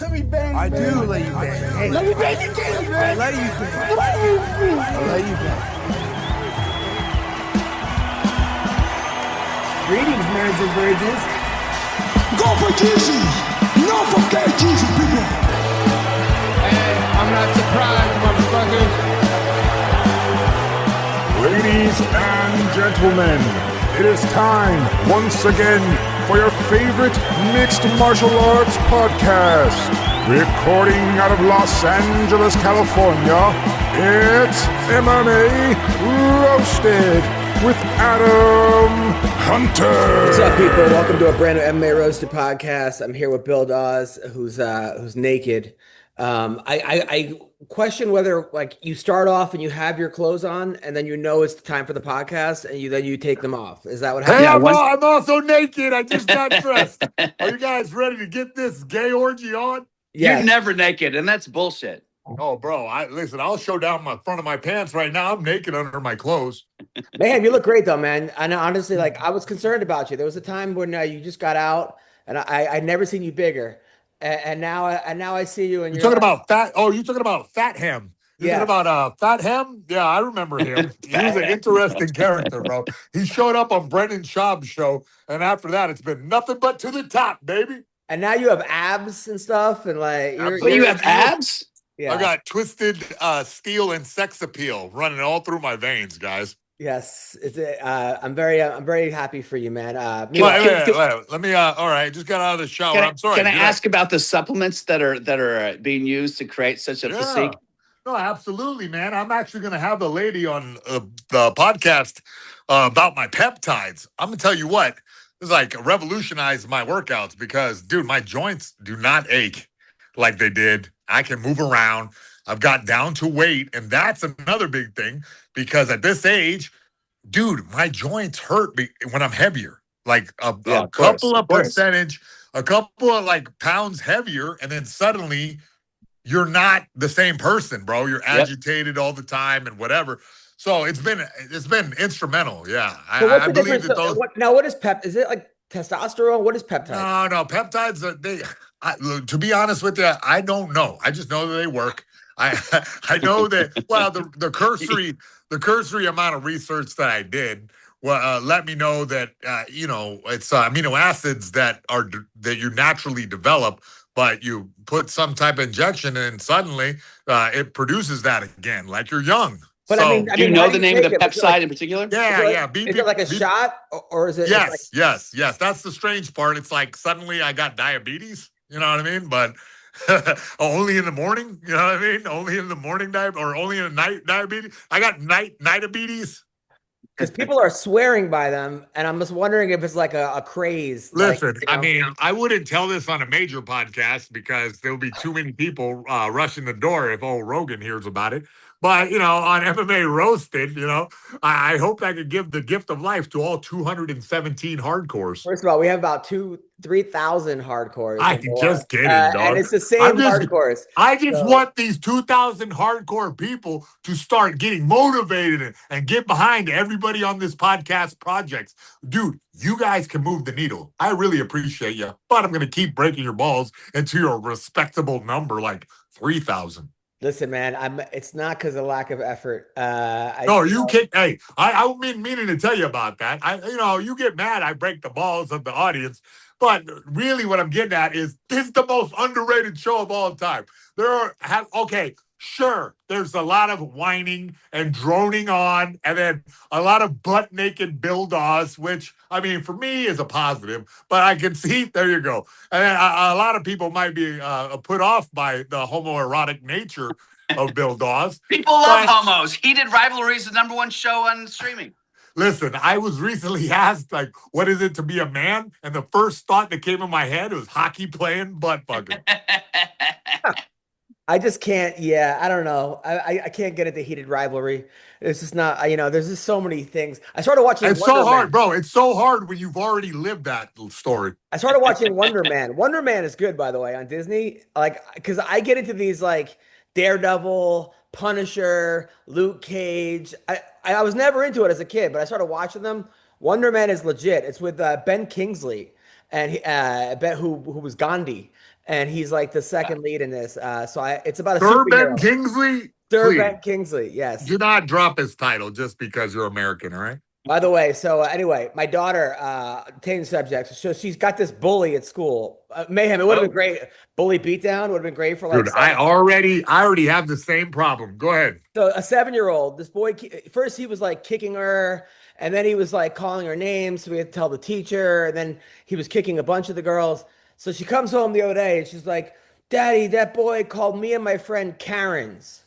Let me bang. I do let you bang. Hey, let me bang you, man. I let you bang. I let you bang. Greetings, marriage and virgins. Go for Jesus. No forget Jesus, people. Hey, I'm not surprised, motherfuckers. Ladies and gentlemen, it is time once again for your favorite mixed martial arts podcast. Recording out of Los Angeles, California, it's MMA Roasted with Adam Hunter. What's up, people? Welcome to a brand new MMA Roasted Podcast. I'm here with Bill Dawes, who's naked. I question whether like you start off and you have your clothes on and then you know it's time for the podcast and then you take them off. Is that what happens? Hey, I'm also naked. I just got dressed. Are you guys ready to get this gay orgy on? Yes. You're never naked, and that's bullshit. Oh, bro, listen, I'll show down my front of my pants right now. I'm naked under my clothes. Mayhem, you look great though, man. And honestly, like I was concerned about you. There was a time when you just got out and I never seen you bigger. And now I see you and you're talking about fat. Oh, you're talking about Fat Hem. You're talking about Fat Hem? Yeah, I remember him. He was an interesting character, bro. He showed up on Brendan Schaub's show, and after that, it's been nothing but to the top, baby. And now you have abs and stuff, and like you have abs? Yeah. I got twisted steel and sex appeal running all through my veins, guys. Yes, it's I'm very happy for you, man. Wait, let me. All right, just got out of the shower. I'm sorry. Can I ask about the supplements that are being used to create such a physique? No, absolutely, man. I'm actually going to have a lady on the podcast about my peptides. I'm going to tell you what, it's like revolutionized my workouts because, dude, my joints do not ache like they did. I can move around. I've got down to weight, and that's another big thing because at this age, dude, my joints hurt when I'm heavier. Like a couple of percentage, a couple of like pounds heavier, and then suddenly you're not the same person, bro. You're agitated all the time and whatever. So it's been instrumental. Yeah, so I believe that those. What is pep? Is it like testosterone? What is peptides? No, peptides. To be honest with you, I don't know. I just know that they work. I know that. Well, the cursory amount of research that I did let me know that it's amino acids that you naturally develop, but you put some type of injection and suddenly it produces that again, like you're young. But so, I mean, do you know the name of the peptide in particular? Yeah. Is it like a shot or is it? Yes. That's the strange part. It's like suddenly I got diabetes. You know what I mean? But only in the morning. You know what I mean? Only in the morning or only in the night diabetes. I got night diabetes. Because people are swearing by them, and I'm just wondering if it's like a craze. Listen, I mean, I wouldn't tell this on a major podcast because there'll be too many people rushing the door if old Rogan hears about it. But, on MMA Roasted, I hope I could give the gift of life to all 217 hardcores. First of all, we have about 3,000 hardcores. I'm just kidding, dog. And it's the same hardcores. I just want these 2,000 hardcore people to start getting motivated and get behind everybody on this podcast projects. Dude, you guys can move the needle. I really appreciate you. But I'm going to keep breaking your balls into a respectable number like 3,000. Listen, man, it's not because of lack of effort. You can't. Hey, I meaning to tell you about that. You get mad. I break the balls of the audience, but really, what I'm getting at is this is the most underrated show of all time. Sure, there's a lot of whining and droning on, and then a lot of butt naked Bill Dawes, which, I mean, for me is a positive, but I can see, there you go. And then a lot of people might be put off by the homoerotic nature of Bill Dawes. People love homos. Heated Rivalry is the #1 show on streaming. Listen, I was recently asked, like, what is it to be a man? And the first thought that came in my head was hockey playing butt fucking. I just can't. Yeah, I don't know. I can't get into Heated Rivalry. It's just not. There's just so many things. I started watching. It's so hard, bro. It's so hard when you've already lived that story. I started watching Wonder Man. Wonder Man is good, by the way, on Disney. Like, because I get into these like Daredevil, Punisher, Luke Cage. I was never into it as a kid, but I started watching them. Wonder Man is legit. It's with Ben Kingsley and who was Gandhi. and he's like the second lead in this. It's about a Sir Ben superhero. Kingsley. Sir Please, Ben Kingsley, yes. do not drop his title just because you're American, all right? By the way, so anyway, my daughter, obtained subjects. So she's got this bully at school. Mayhem, it would have been great. Bully beatdown would have been great for like. Dude, I already have the same problem. Go ahead. So a 7-year-old, this boy, first he was like kicking her, and then he was like calling her names. So we had to tell the teacher, and then he was kicking a bunch of the girls. So she comes home the other day and she's like, "Daddy, that boy called me and my friend Karens."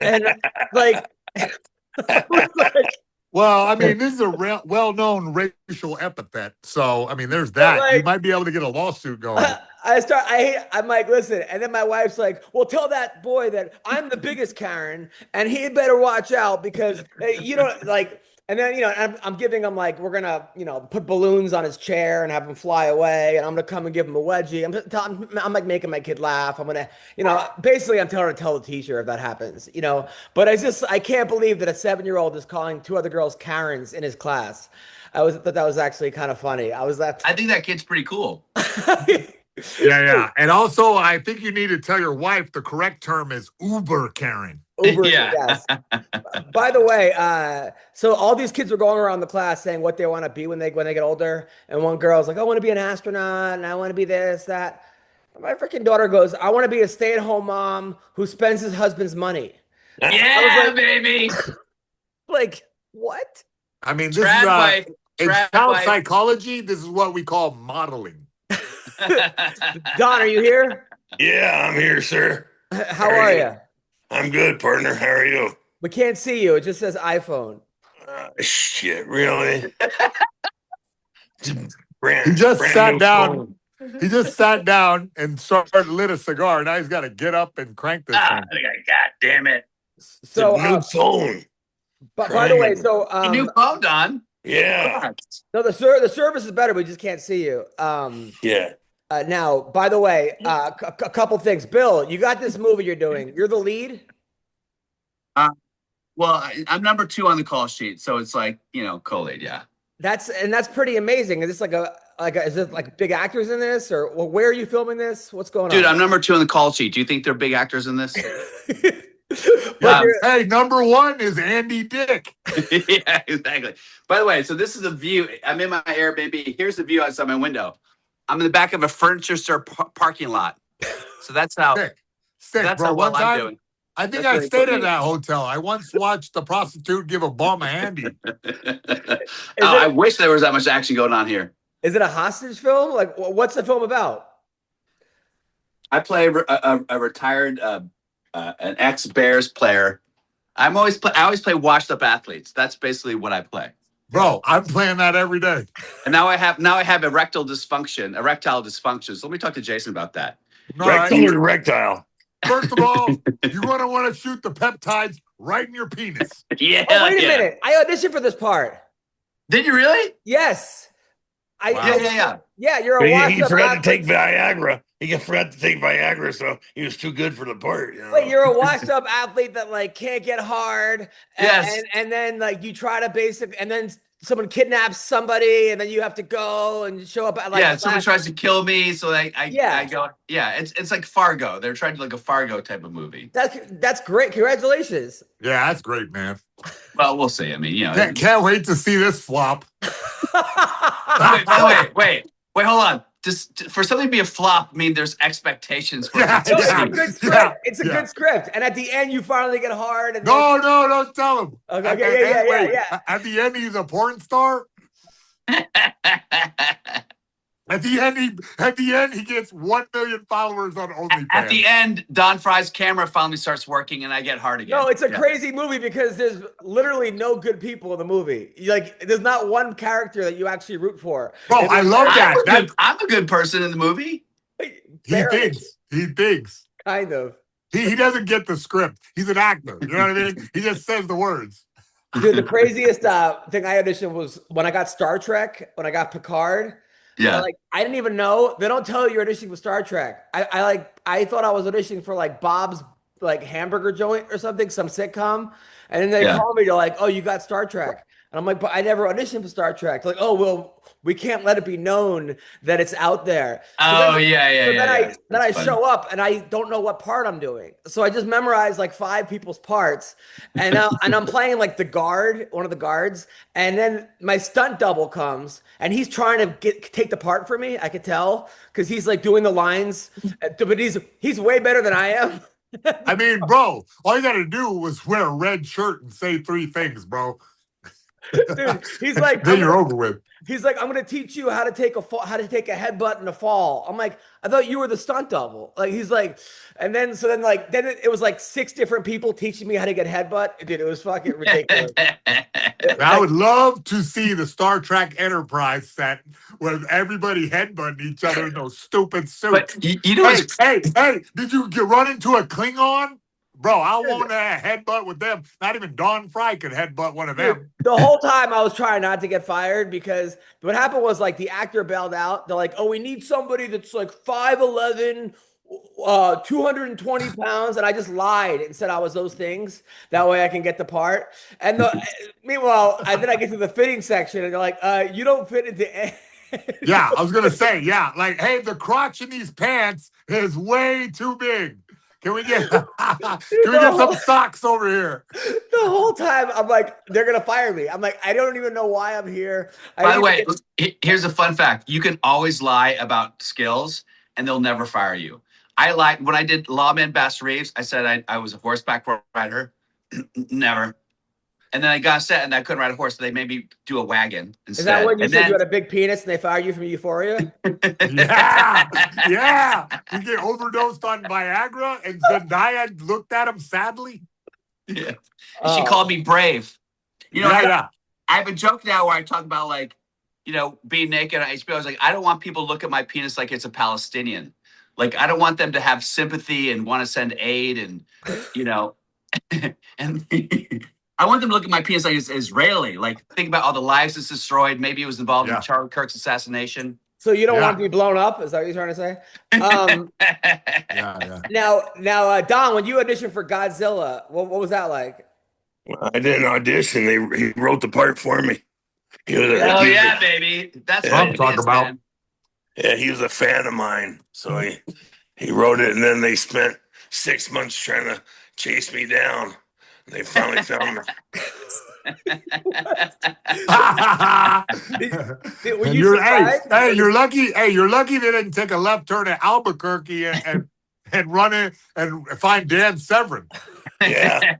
And like, I was like, Well, I mean, this is a well-known racial epithet. So, I mean, there's that. Like, you might be able to get a lawsuit going. I'm like, listen, and then my wife's like, well, tell that boy that I'm the biggest Karen, and he better watch out because you know, like, and then I'm giving him like, we're gonna put balloons on his chair and have him fly away, and I'm gonna come and give him a wedgie. I'm like making my kid laugh. I'm gonna, basically I'm telling her to tell the teacher if that happens, But I can't believe that a 7-year-old is calling 2 other girls Karens in his class. I thought that was actually kind of funny. I think that kid's pretty cool. Yeah. And also, I think you need to tell your wife the correct term is Uber Karen. Uber, Yeah. yes. By the way, so all these kids were going around the class saying what they want to be when they get older. And one girl's like, I want to be an astronaut and I want to be this, that. My freaking daughter goes, I want to be a stay-at-home mom who spends his husband's money. Yeah, like, baby. Like, what? I mean, this Trad is wife. in Trad child wife. psychology, this is what we call modeling. Don, are you here? Yeah, I'm here, sir. How are you? I'm good, partner. How are you? We can't see you. It just says iPhone. Shit, really? He just sat down. He just sat down and lit a cigar. Now he's got to get up and crank this thing. God damn it. So, It's a new phone. but by the way, so Your new phone, Don. Yeah. no, the service is better. We just can't see you. Yeah. Now, by the way, a couple things. Bill, you got this movie you're doing. You're the lead. Well, I'm number 2 on the call sheet, so it's like co-lead. Yeah. That's pretty amazing. Is this is it like big actors in this, or where are you filming this? What's going on? Dude, I'm number 2 on the call sheet. Do you think they're big actors in this? Hey, number 1 is Andy Dick. Yeah, exactly. By the way, so this is a view. I'm in my Airbnb. Here's the view outside my window. I'm in the back of a furniture store parking lot. So that's how. Sick, That's bro. how well One I'm time, doing. I think That's I very stayed cool. at that hotel. I once watched a prostitute give a bum a handy. I wish there was that much action going on here. Is it a hostage film? Like, what's the film about? I play a retired, an ex-Bears player. I always play washed-up athletes. That's basically what I play. Bro, I'm playing that every day. And now I have erectile dysfunction. So let me talk to Jason about that. All right. Rectal or rectile? First of all, you're going to want to shoot the peptides right in your penis. Yeah. Oh, wait a minute. I auditioned for this part. Did you really? Yes. Yeah. Yeah, you're a He washed-up forgot to athlete. take Viagra. He forgot to take Viagra, so he was too good for the part. Wait, you're a washed-up athlete that like can't get hard. And, Yes. and then like you try to and then someone kidnaps somebody, and then you have to go and show up at like Someone tries to kill me, so I Yeah. go. Yeah, it's like Fargo. They're trying to like a Fargo type of movie. That's great. Congratulations. Yeah, that's great, man. Well, we'll see. I mean, Can't wait to see this flop. Wait, hold on. Just for something to be a flop, there's expectations for Yeah, it to It's yeah. a good script. Yeah, It's a yeah. good script. And at the end, you finally get hard. And No, don't tell him. Okay, yeah. At the end, he's a porn star. At the end, he gets 1 million followers on OnlyFans. At the end, Don Frye's camera finally starts working, and I get hard again. No, it's a crazy movie because there's literally no good people in the movie. Like, there's not one character that you actually root for. Bro, I love that. I'm a good person in the movie. Barely. He thinks. Kind of. He doesn't get the script. He's an actor. You know what I mean? He just says the words. Dude, the craziest thing I auditioned was when I got Star Trek, when I got Picard. Yeah. I didn't even know. They don't tell you you're auditioning for Star Trek. I thought I was auditioning for like Bob's like hamburger joint or something, some sitcom. And then they call me, they're like, oh, you got Star Trek. And I'm like, but I never auditioned for Star Trek. Like, oh, well, we can't let it be known that it's out there. Oh, yeah. Then I That's show up and I don't know what part I'm doing. So I just memorized like 5 people's parts. And I'm playing like the guard, one of the guards. And then my stunt double comes and he's trying to take the part for me. I could tell because he's like doing the lines, but he's way better than I am. I mean, bro, all you got to do was wear a red shirt and say 3 things, bro. Dude, he's like, then you're over with. He's like, I'm gonna teach you how to take a headbutt and a fall. I'm like, I thought you were the stunt double. Like he's like, and then it was like 6 different people teaching me how to get headbutt. Dude, it was fucking ridiculous. I would love to see the Star Trek Enterprise set where everybody headbutting each other in those stupid suits. But you know, hey, did you run into a Klingon? Bro, I want to headbutt with them. Not even Don Frye could headbutt one of them. The whole time I was trying not to get fired because what happened was like the actor bailed out. They're like, oh, we need somebody that's like 5'11", 220 pounds. And I just lied and said I was those things. That way I can get the part. And meanwhile, then I get to the fitting section and they're like, you don't fit into Yeah, I was going to say, yeah. Like, hey, the crotch in these pants is way too big. Can we get some socks over here? The whole time I'm like, they're gonna fire me. I'm like, I don't even know why I'm here. By the way, here's a fun fact: you can always lie about skills, and they'll never fire you. I lied when I did Lawman Bass Reeves. I said I was a horseback rider. Never. And then I got set and I couldn't ride a horse, so they made me do a wagon instead. Is that when you said you had a big penis and they fired you from Euphoria? Yeah. You get overdosed on Viagra and Zendaya looked at him sadly. Yeah. And she called me brave. You know, I have a joke now where I talk about like, you know, being naked on HBO. I was like, I don't want people to look at my penis like it's a Palestinian. Like, I don't want them to have sympathy and want to send aid and, you know, and I want them to look at my penis like it's Israeli. Like, think about all the lives it's destroyed. Maybe it was involved in Charlie Kirk's assassination. So you don't want to be blown up? Is that what you're trying to say? Now, Don, when you auditioned for Godzilla, what was that like? Well, I didn't audition. He wrote the part for me. Baby. That's what I'm talking about. Man. Yeah, he was a fan of mine. So he wrote it, and then they spent 6 months trying to chase me down. They finally found me. You're lucky. Hey, you're lucky they didn't take a left turn at Albuquerque and run it and find Dan Severin. Yeah.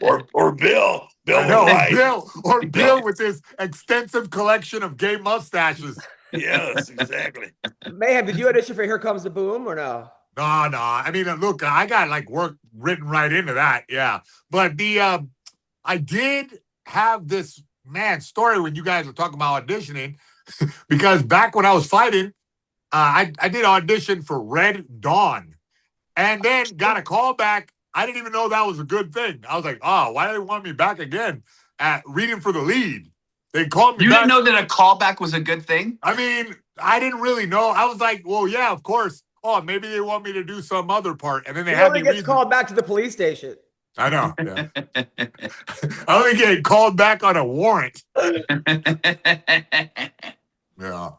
or Bill. Bill with his extensive collection of gay mustaches. Yes, exactly. Mayhem, did you audition for Here Comes the Boom or no? No. I mean, look, I got like work written right into that. Yeah. But I did have this story when you guys were talking about auditioning, because back when I was fighting, I did audition for Red Dawn and then got a call back. I didn't even know that was a good thing. I was like, oh, why do they want me back again at reading for the lead? They called me. You didn't know that a callback was a good thing? I mean, I didn't really know. I was like, well, yeah, of course. Oh, maybe they want me to do some other part. And then they had me gets called back to the police station. I know. Yeah. I only get called back on a warrant. Yeah.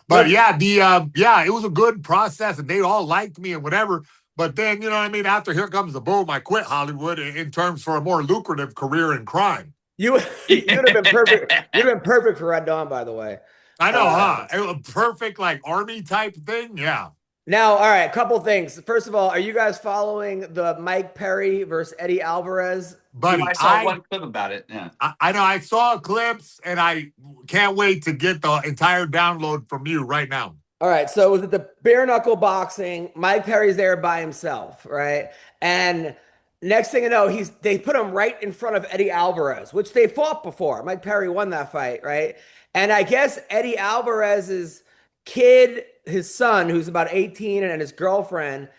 But it was a good process and they all liked me and whatever. But then, you know what I mean? After Here Comes the Boom, I quit Hollywood in terms for a more lucrative career in crime. You'd have been perfect. You'd have been perfect for Red Dawn, by the way. I know, huh? A perfect like army type thing. Yeah. Now, all right, a couple things. First of all, are you guys following the Mike Perry versus Eddie Alvarez? Buddy, I saw one clip about it. Yeah, I know. I saw clips, and I can't wait to get the entire download from you right now. All right, so it was at the bare knuckle boxing. Mike Perry's there by himself, right? And next thing you know, they put him right in front of Eddie Alvarez, which they fought before. Mike Perry won that fight, right? And I guess Eddie Alvarez's kid, his son, who's about 18, and his girlfriend,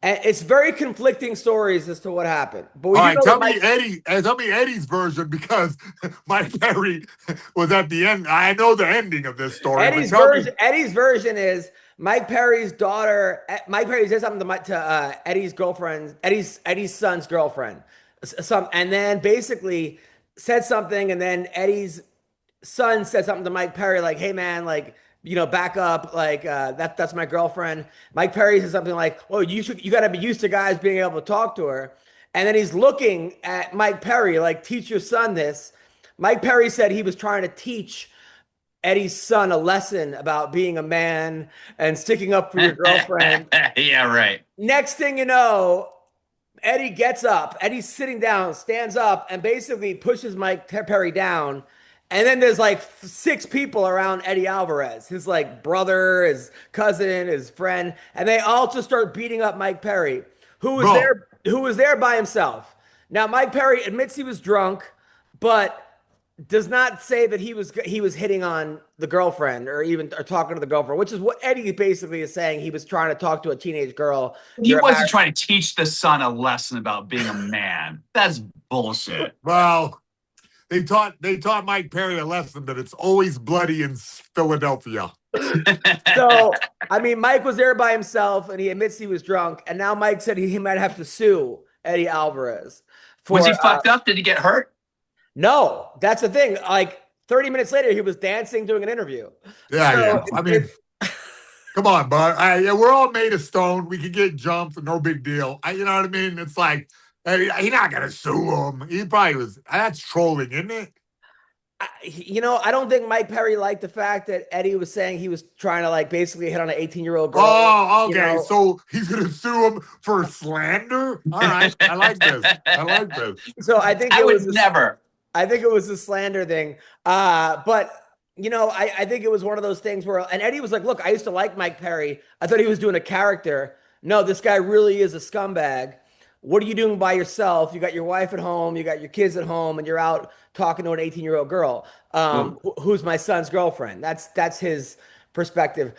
and it's very conflicting stories as to what happened. But all right, tell me Eddie's version, because Mike Perry was at the end. I know the ending of this story. Eddie's version is Mike Perry's daughter. Mike Perry did something to Eddie's girlfriend, Eddie's son's girlfriend. And then basically said something, and then Eddie's son said something to Mike Perry, like, "Hey man, like, back up, like that's my girlfriend." Mike Perry said something like, "Oh, you got to be used to guys being able to talk to her." And then he's looking at Mike Perry like, "Teach your son this." Mike Perry said he was trying to teach Eddie's son a lesson about being a man and sticking up for your girlfriend. Yeah, right. Next thing you know, Eddie gets up. Eddie's sitting down, stands up, and basically pushes Mike Perry down. And then there's like 6 people around Eddie Alvarez, his like brother, his cousin, his friend, and they all just start beating up Mike Perry, who was there by himself. Now, Mike Perry admits he was drunk, but does not say that he was hitting on the girlfriend or talking to the girlfriend, which is what Eddie basically is saying. He was trying to talk to a teenage girl. He wasn't trying to teach the son a lesson about being a man. That's bullshit. Well, they taught Mike Perry a lesson that it's always bloody in Philadelphia. So, I mean, Mike was there by himself, and he admits he was drunk. And now Mike said he might have to sue Eddie Alvarez. Was he fucked up? Did he get hurt? No, that's the thing. Like 30 minutes later, he was dancing, doing an interview. Yeah. I mean, come on, bud. We're all made of stone. We can get jumped, no big deal. You know what I mean? It's like, he's not going to sue him. He probably was. That's trolling, isn't it? I don't think Mike Perry liked the fact that Eddie was saying he was trying to like basically hit on an 18-year-old girl. Oh, okay. So he's going to sue him for slander? All right. I like this. So I think I think it was a slander thing. But I think it was one of those things where, and Eddie was like, "Look, I used to like Mike Perry. I thought he was doing a character. No, this guy really is a scumbag. What are you doing by yourself? You got your wife at home, you got your kids at home, and you're out talking to an 18-year-old girl who's my son's girlfriend." That's his perspective.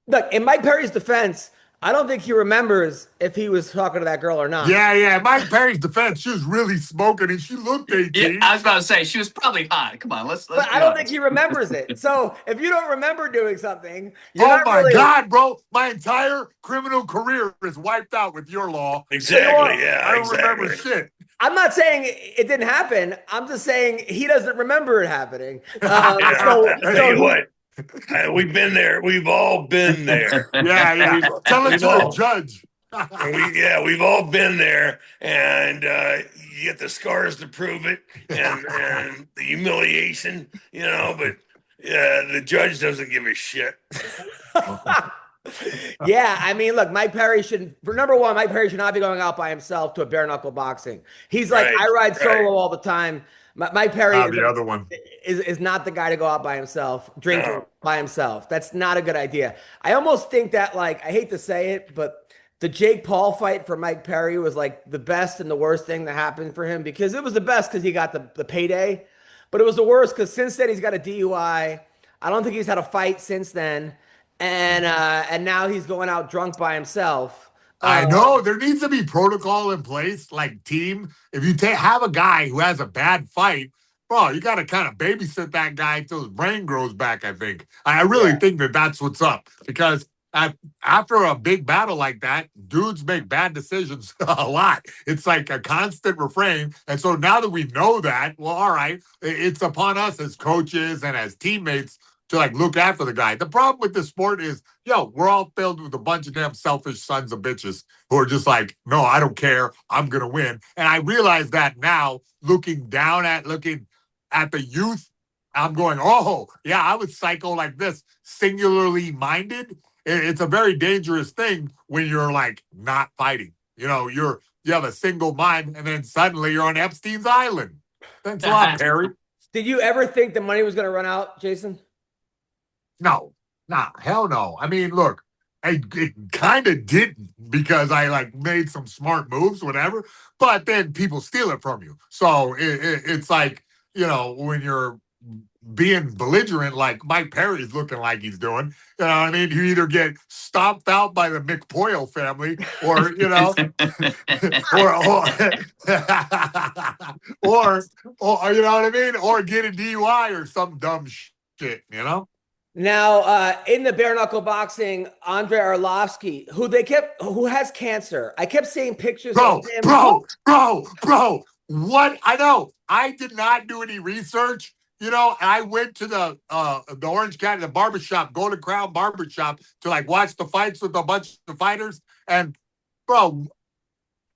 Look, in Mike Perry's defense, I don't think he remembers if he was talking to that girl or not. Yeah. Mike Perry's defense, she was really smoking and she looked 18. Yeah, I was about to say, she was probably hot. Come on, let's But I don't think he remembers it. So if you don't remember doing something, God, bro, my entire criminal career is wiped out with your law. Exactly, yeah. I don't remember shit. I'm not saying it didn't happen. I'm just saying he doesn't rember it happening. What? We've been there. We've all been there. Yeah. Tell it to the judge. We've all been there, and you get the scars to prove it, and the humiliation, but the judge doesn't give a shit. Yeah, I mean, look, Mike Perry should not be going out by himself to a bare knuckle boxing. He's like, I ride solo all the time. Mike Perry is not the guy to go out by himself, drinking by himself. That's not a good idea. I almost think that, like, I hate to say it, but the Jake Paul fight for Mike Perry was like the best and the worst thing that happened for him, because it was the best because he got the payday, but it was the worst because since then he's got a DUI. I don't think he's had a fight since then, and now he's going out drunk by himself. I know there needs to be protocol in place, like team. If you have a guy who has a bad fight, bro, you got to kind of babysit that guy until his brain grows back. I think. I really think that's what's up, because after a big battle like that, dudes make bad decisions a lot. It's like a constant refrain. And so now that we know that, well, all right, it's upon us as coaches and as teammates to like look after the guy. The problem with this sport is, we're all filled with a bunch of damn selfish sons of bitches who are just like, no, I don't care. I'm going to win. And I realize that now, looking at the youth, I'm going, oh, yeah, I was psycho like this, singularly minded. It's a very dangerous thing when you're like not fighting. You have a single mind, and then suddenly you're on Epstein's Island. Thanks a lot, Perry. Did you ever think the money was going to run out, Jason? No, hell no. I mean, look, it kind of didn't, because I like made some smart moves, whatever, but then people steal it from you. So it's like, when you're being belligerent, like Mike Perry's looking like he's doing, you know what I mean? You either get stomped out by the McPoyle family, or, or you know what I mean? Or get a DUI or some dumb shit, Now, in the bare knuckle boxing, Andre Arloski, who has cancer. I kept seeing pictures of him. Bro, What? I know. I did not do any research. And I went to the Orange County, the barbershop, Golden Crown barbershop to like watch the fights with a bunch of fighters. And bro,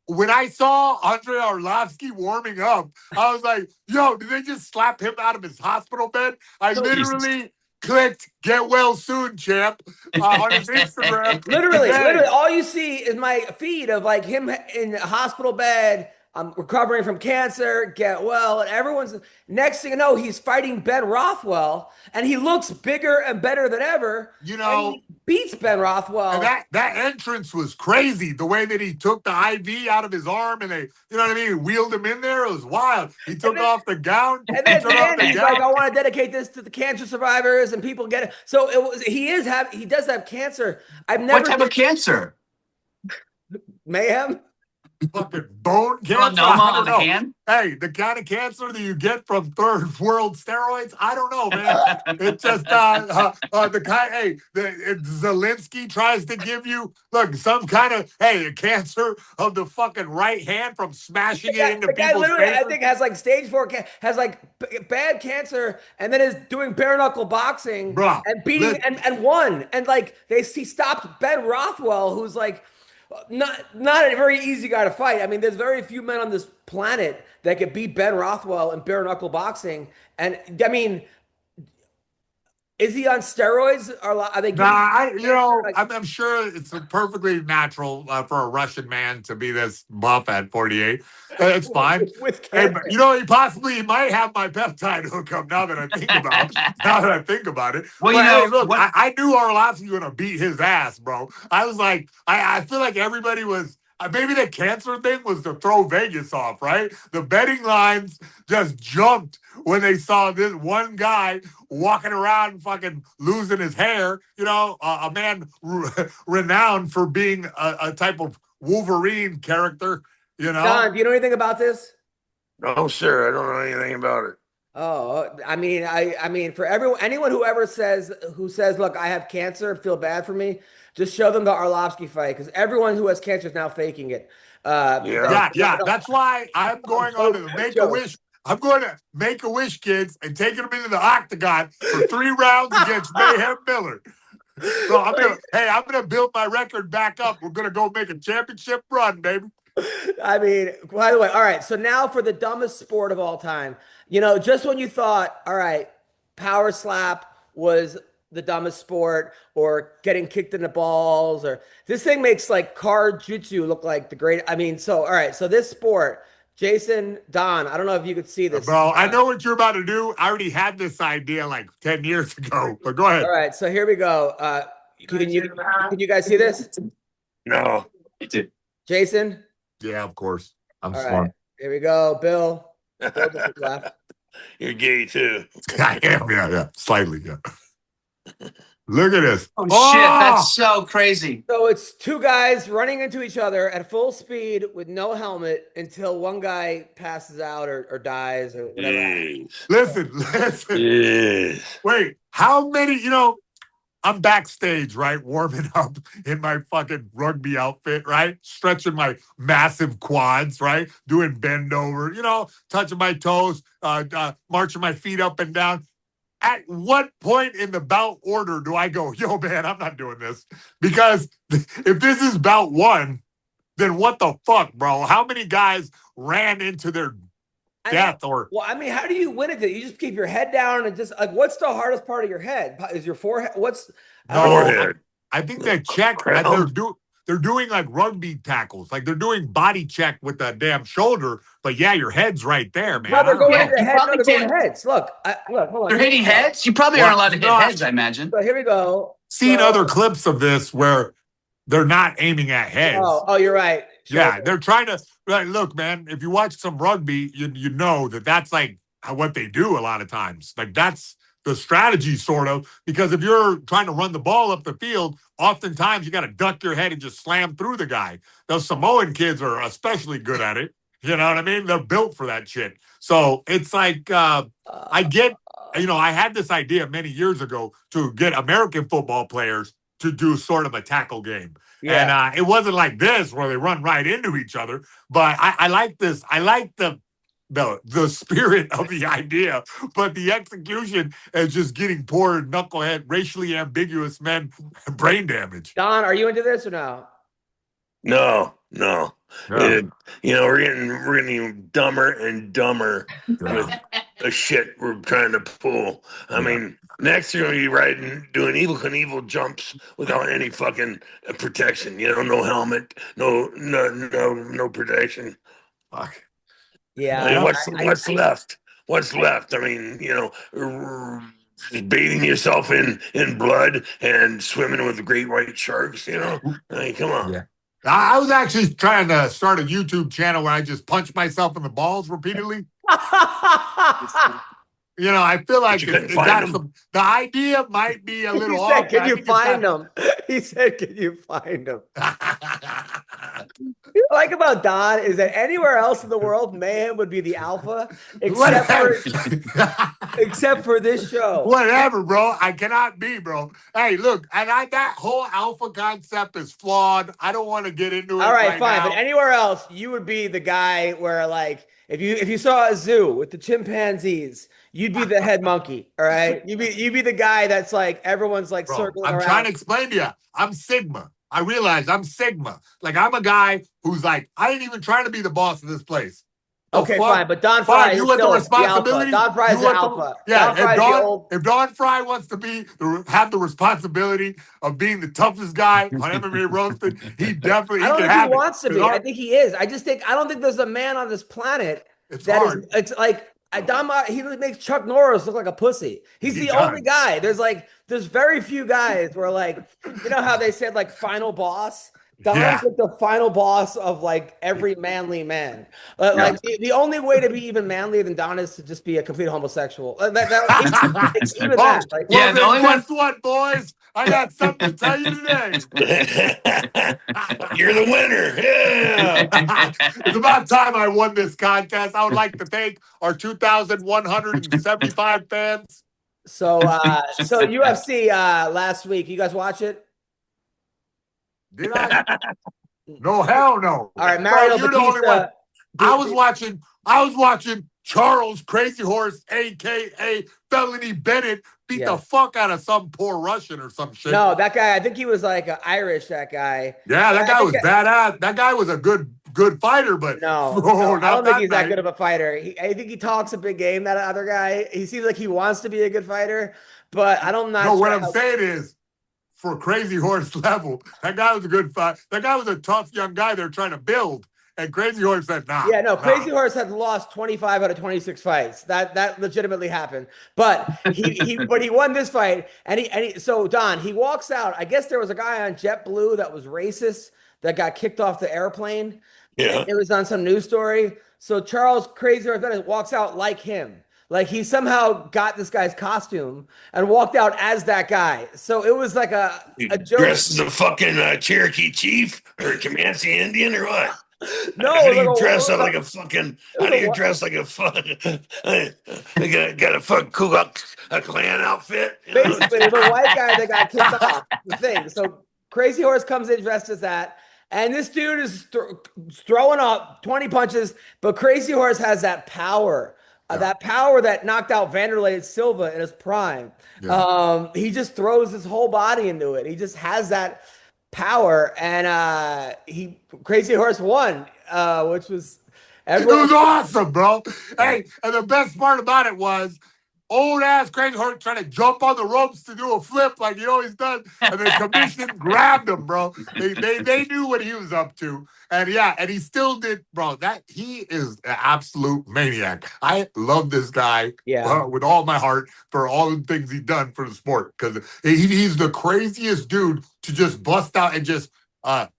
when I saw Andre Arloski warming up, I was like, yo, did they just slap him out of his hospital bed? I literally clicked "Get well soon, champ" on his Instagram. Literally, all you see is my feed of like him in a hospital bed. I'm recovering from cancer, get well, and everyone's next thing you know, he's fighting Ben Rothwell, and he looks bigger and better than ever. And he beats Ben Rothwell. And that entrance was crazy. The way that he took the IV out of his arm and they, wheeled him in there. It was wild. He took off the gown. And then he's like, I want to dedicate this to the cancer survivors and people get it. So he does have cancer. What type of cancer? Mayhem. Fucking bone cancer. Melanoma on the hand? Hey, the kind of cancer that you get from third world steroids, I don't know, man. It's just Zelensky tries to give you some kind of a cancer of the fucking right hand from smashing it into people's faces. I think has like stage 4 has like bad cancer, and then is doing bare knuckle boxing and beating and won, and like he stopped Ben Rothwell, who's like. Not a very easy guy to fight. I mean, there's very few men on this planet that could beat Ben Rothwell in bare knuckle boxing. And I mean, is he on steroids? Are they? I'm sure it's perfectly natural for a Russian man to be this buff at 48. It's fine. With cancer. He might have my peptide hookup now that I think about it. Well, I knew Arloski was going to beat his ass, bro. I was like, I feel like everybody was. Maybe the cancer thing was to throw Vegas off, right? The betting lines just jumped when they saw this one guy walking around fucking losing his hair. A man renowned for being a type of Wolverine character. Don, do you know anything about this? No, sir. I don't know anything about it. Oh, I mean, for anyone who says, look, I have cancer, feel bad for me. Just show them the Arlovski fight, because everyone who has cancer is now faking it. That's why I'm going on to the Make-A-Wish. I'm going to Make-A-Wish, kids, and taking them into the octagon for 3 rounds against Mayhem Miller. So I'm gonna build my record back up. We're gonna go make a championship run, baby. I mean, by the way, all right. So now for the dumbest sport of all time. Just when you thought, all right, power slap was the dumbest sport, or getting kicked in the balls, or this thing makes like card jutsu look like the great. I mean, all right. So this sport, Jason, Don, I don't know if you could see this. Bro, I know what you're about to do. I already had this idea like 10 years ago, but go ahead. All right. So here we go. Can you guys see this? No. Jason? Yeah, of course. I'm all smart. Right. Here we go. Bill. You're gay too. I am, yeah. Slightly, yeah. Look at this. Oh, shit, that's so crazy. So it's 2 guys running into each other at full speed with no helmet until one guy passes out or dies or whatever. Yes. Listen. Yes. Wait, how many, I'm backstage, right? Warming up in my fucking rugby outfit, right? Stretching my massive quads, right? Doing bend over, touching my toes, marching my feet up and down. At what point in the bout order do I go, yo, man, I'm not doing this? Because if this is bout 1, then what the fuck, bro? How many guys ran into their death? How do you win it? You just keep your head down and just like, what's the hardest part of your head? Is your forehead? Forehead. I think they check. They're doing like rugby tackles, like they're doing body check with the damn shoulder. But yeah, your head's right there, man. No, they're going to heads. Look, hold on. They're hitting heads? You probably aren't allowed to hit heads, I imagine. So here we go. Seen other clips of this where they're not aiming at heads. Oh, you're right. Yeah, they're trying to. Like, look, man, if you watch some rugby, you know that's like what they do a lot of times. Like that's the strategy, sort of, because if you're trying to run the ball up the field, oftentimes you got to duck your head and just slam through the guy. Those Samoan kids are especially good at it. You know what I mean? They're built for that shit. So it's like, I get, I had this idea many years ago to get American football players to do sort of a tackle game. Yeah. And it wasn't like this where they run right into each other, but I like this. I like the the spirit of the idea, but the execution is just getting poor knucklehead, racially ambiguous men brain damage. Don, are you into this or no? No. Yeah. We're getting dumber and dumber with the shit we're trying to pull. I mean, next you're gonna be doing Evel Knievel jumps without any fucking protection. No helmet, no protection. Fuck. Yeah. I mean, what's left? What's left? I mean, bathing yourself in blood and swimming with great white sharks. I mean, come on. Yeah. I was actually trying to start a YouTube channel where I just punch myself in the balls repeatedly. I feel like the idea might be a little off. Can you find them? He said, can you find them? What I like about Don is that anywhere else in the world, Mayhem would be the alpha, except for this show. Whatever, bro. I cannot be, bro. Hey, look, and that whole alpha concept is flawed. I don't want to get into it. All right, fine. now. But anywhere else, you would be the guy where, like, if you saw a zoo with the chimpanzees, you'd be the head monkey. All right, you'd be the guy that's like everyone's like circling around. I'm trying to explain to you. I'm Sigma. I realize I'm Sigma. Like, I'm a guy who's like, I ain't even trying to be the boss of this place. Okay, fine, but Don Frye, you want the responsibility? Don Frye's an alpha. Yeah, if Don Frye wants to have the responsibility of being the toughest guy on MMA Roasted, he definitely. I don't think he wants to be. I think he is. I don't think there's a man on this planet it's like. He makes Chuck Norris look like a pussy. He's the only guy. There's very few guys where, like, how they said, like, final boss. Don's like the final boss of, like, every manly man. Like, the only way to be even manlier than Don is to just be a complete homosexual. The only one. Guess what, boys? I got something to tell you today. You're the winner. Yeah. It's about time I won this contest. I would like to thank our 2,175 fans. So UFC last week, you guys watch it? Did I? No, hell no. All right, Mario you're the only one. I was watching Charles Crazy Horse, a.k.a. Felony Bennett, beat the fuck out of some poor Russian or some shit. No, that guy, I think he was like Irish, that guy. Yeah, that guy was badass. That guy was a good fighter, but I don't think he's that good of a fighter. I think he talks a big game, that other guy. He seems like he wants to be a good fighter, but what I'm saying is, for Crazy Horse level, that guy was a good fight. That guy was a tough young guy they're trying to build. And Crazy Horse said, nah. Yeah, no, Crazy Horse had lost 25 out of 26 fights. That legitimately happened. But he won this fight. So Don, he walks out. I guess there was a guy on JetBlue that was racist that got kicked off the airplane. Yeah. It was on some news story. So Charles Crazy Horse Bennett walks out like him. Like, he somehow got this guy's costume and walked out as that guy. So it was like a joke. Dressed as a fucking Cherokee chief or a Comanche Indian or what? No, how do you dress up like a fucking? How do you dress like a fucking? Got a fucking Ku Klux Klan outfit. Basically, the white guy that got kicked off. The thing. So Crazy Horse comes in dressed as that, and this dude is throwing up 20 punches. But Crazy Horse has that power. That power that knocked out Vanderlei Silva in his prime. Yeah. He just throws his whole body into it. He just has that power, and Crazy Horse won, which was it was awesome, bro. Hey, and the best part about it was old ass Crazy Horse trying to jump on the ropes to do a flip like he always does, and the commission grabbed him, bro. They knew what he was up to, and he still did, bro. That he is an absolute maniac. I love this guy, with all my heart for all the things he's done for the sport, because he's the craziest dude to just bust out and just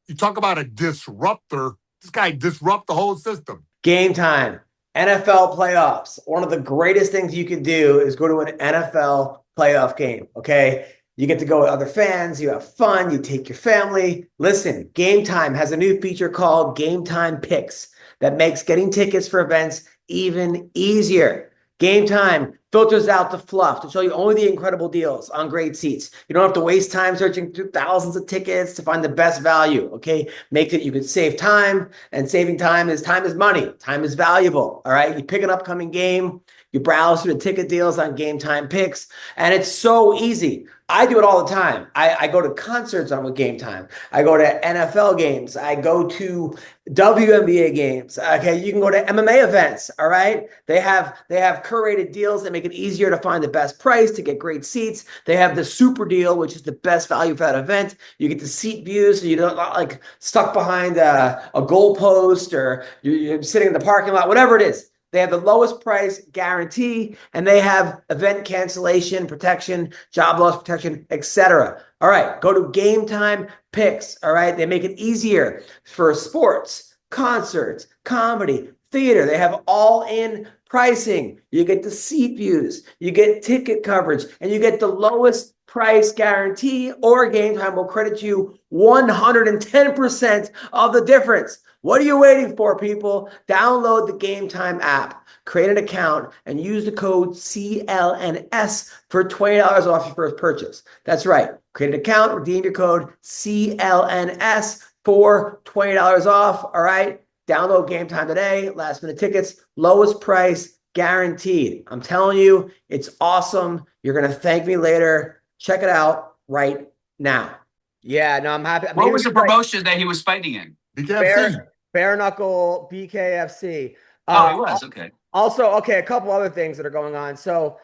you talk about a disruptor. This guy disrupt the whole system. Game time. NFL playoffs. One of the greatest things you can do is go to an NFL playoff game, okay? You get to go with other fans. You have fun. You take your family. Listen, Game Time has a new feature called Game Time Picks that makes getting tickets for events even easier. Game Time filters out the fluff to show you only the incredible deals on great seats. You don't have to waste time searching through thousands of tickets to find the best value, okay? Make it, you can save time, and saving time is money. Time is valuable, all right? You pick an upcoming game, you browse through the ticket deals on Game Time Picks, and it's so easy. I do it all the time. I go to concerts on with Game Time. I go to NFL games. I go to WNBA games. Okay, you can go to MMA events. All right, they have curated deals that make it easier to find the best price to get great seats. They have the super deal, which is the best value for that event. You get the seat views, so you don't like stuck behind a goalpost or you're sitting in the parking lot, whatever it is. They have the lowest price guarantee, and they have event cancellation protection, job loss protection, etc. All right, go to Game Time Picks. All right, they make it easier for sports, concerts, comedy, theater. They have all-in pricing. You get the seat views, you get ticket coverage, and you get the lowest price guarantee, or Game Time will credit you 110% of the difference. What are you waiting for, people? Download the Game Time app, create an account, and use the code CLNS for $20 off your first purchase. That's right. Create an account, redeem your code CLNS for $20 off. All right. Download Game Time today. Last minute tickets, lowest price guaranteed. I'm telling you, it's awesome. You're going to thank me later. Check it out right now. Yeah, no, I'm happy. What was the promotion that he was fighting in? BKFC. Bare knuckle BKFC. Oh, he was. Okay. Also, okay, a couple other things that are going on. So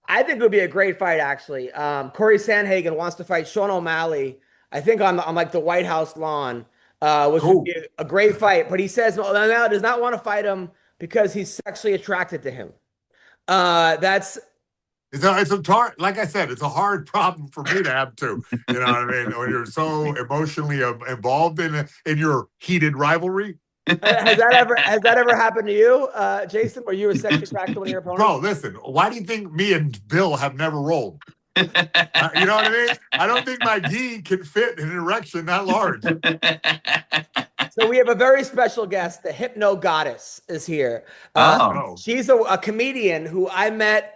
I think it would be a great fight, actually. Corey Sanhagen wants to fight Sean O'Malley, I think on like the White House lawn, which would be a great fight. But he says O'Malley does not want to fight him because he's sexually attracted to him. Like I said, it's a hard problem for me to have too. You know what I mean? When you're so emotionally involved in your heated rivalry. Has that ever happened to you, Jason? Were you a sexually attracted to one of your opponents? Bro, listen. Why do you think me and Bill have never rolled? You know what I mean? I don't think my gi can fit an erection that large. So we have a very special guest. The Hypno Goddess is here. She's a comedian who I met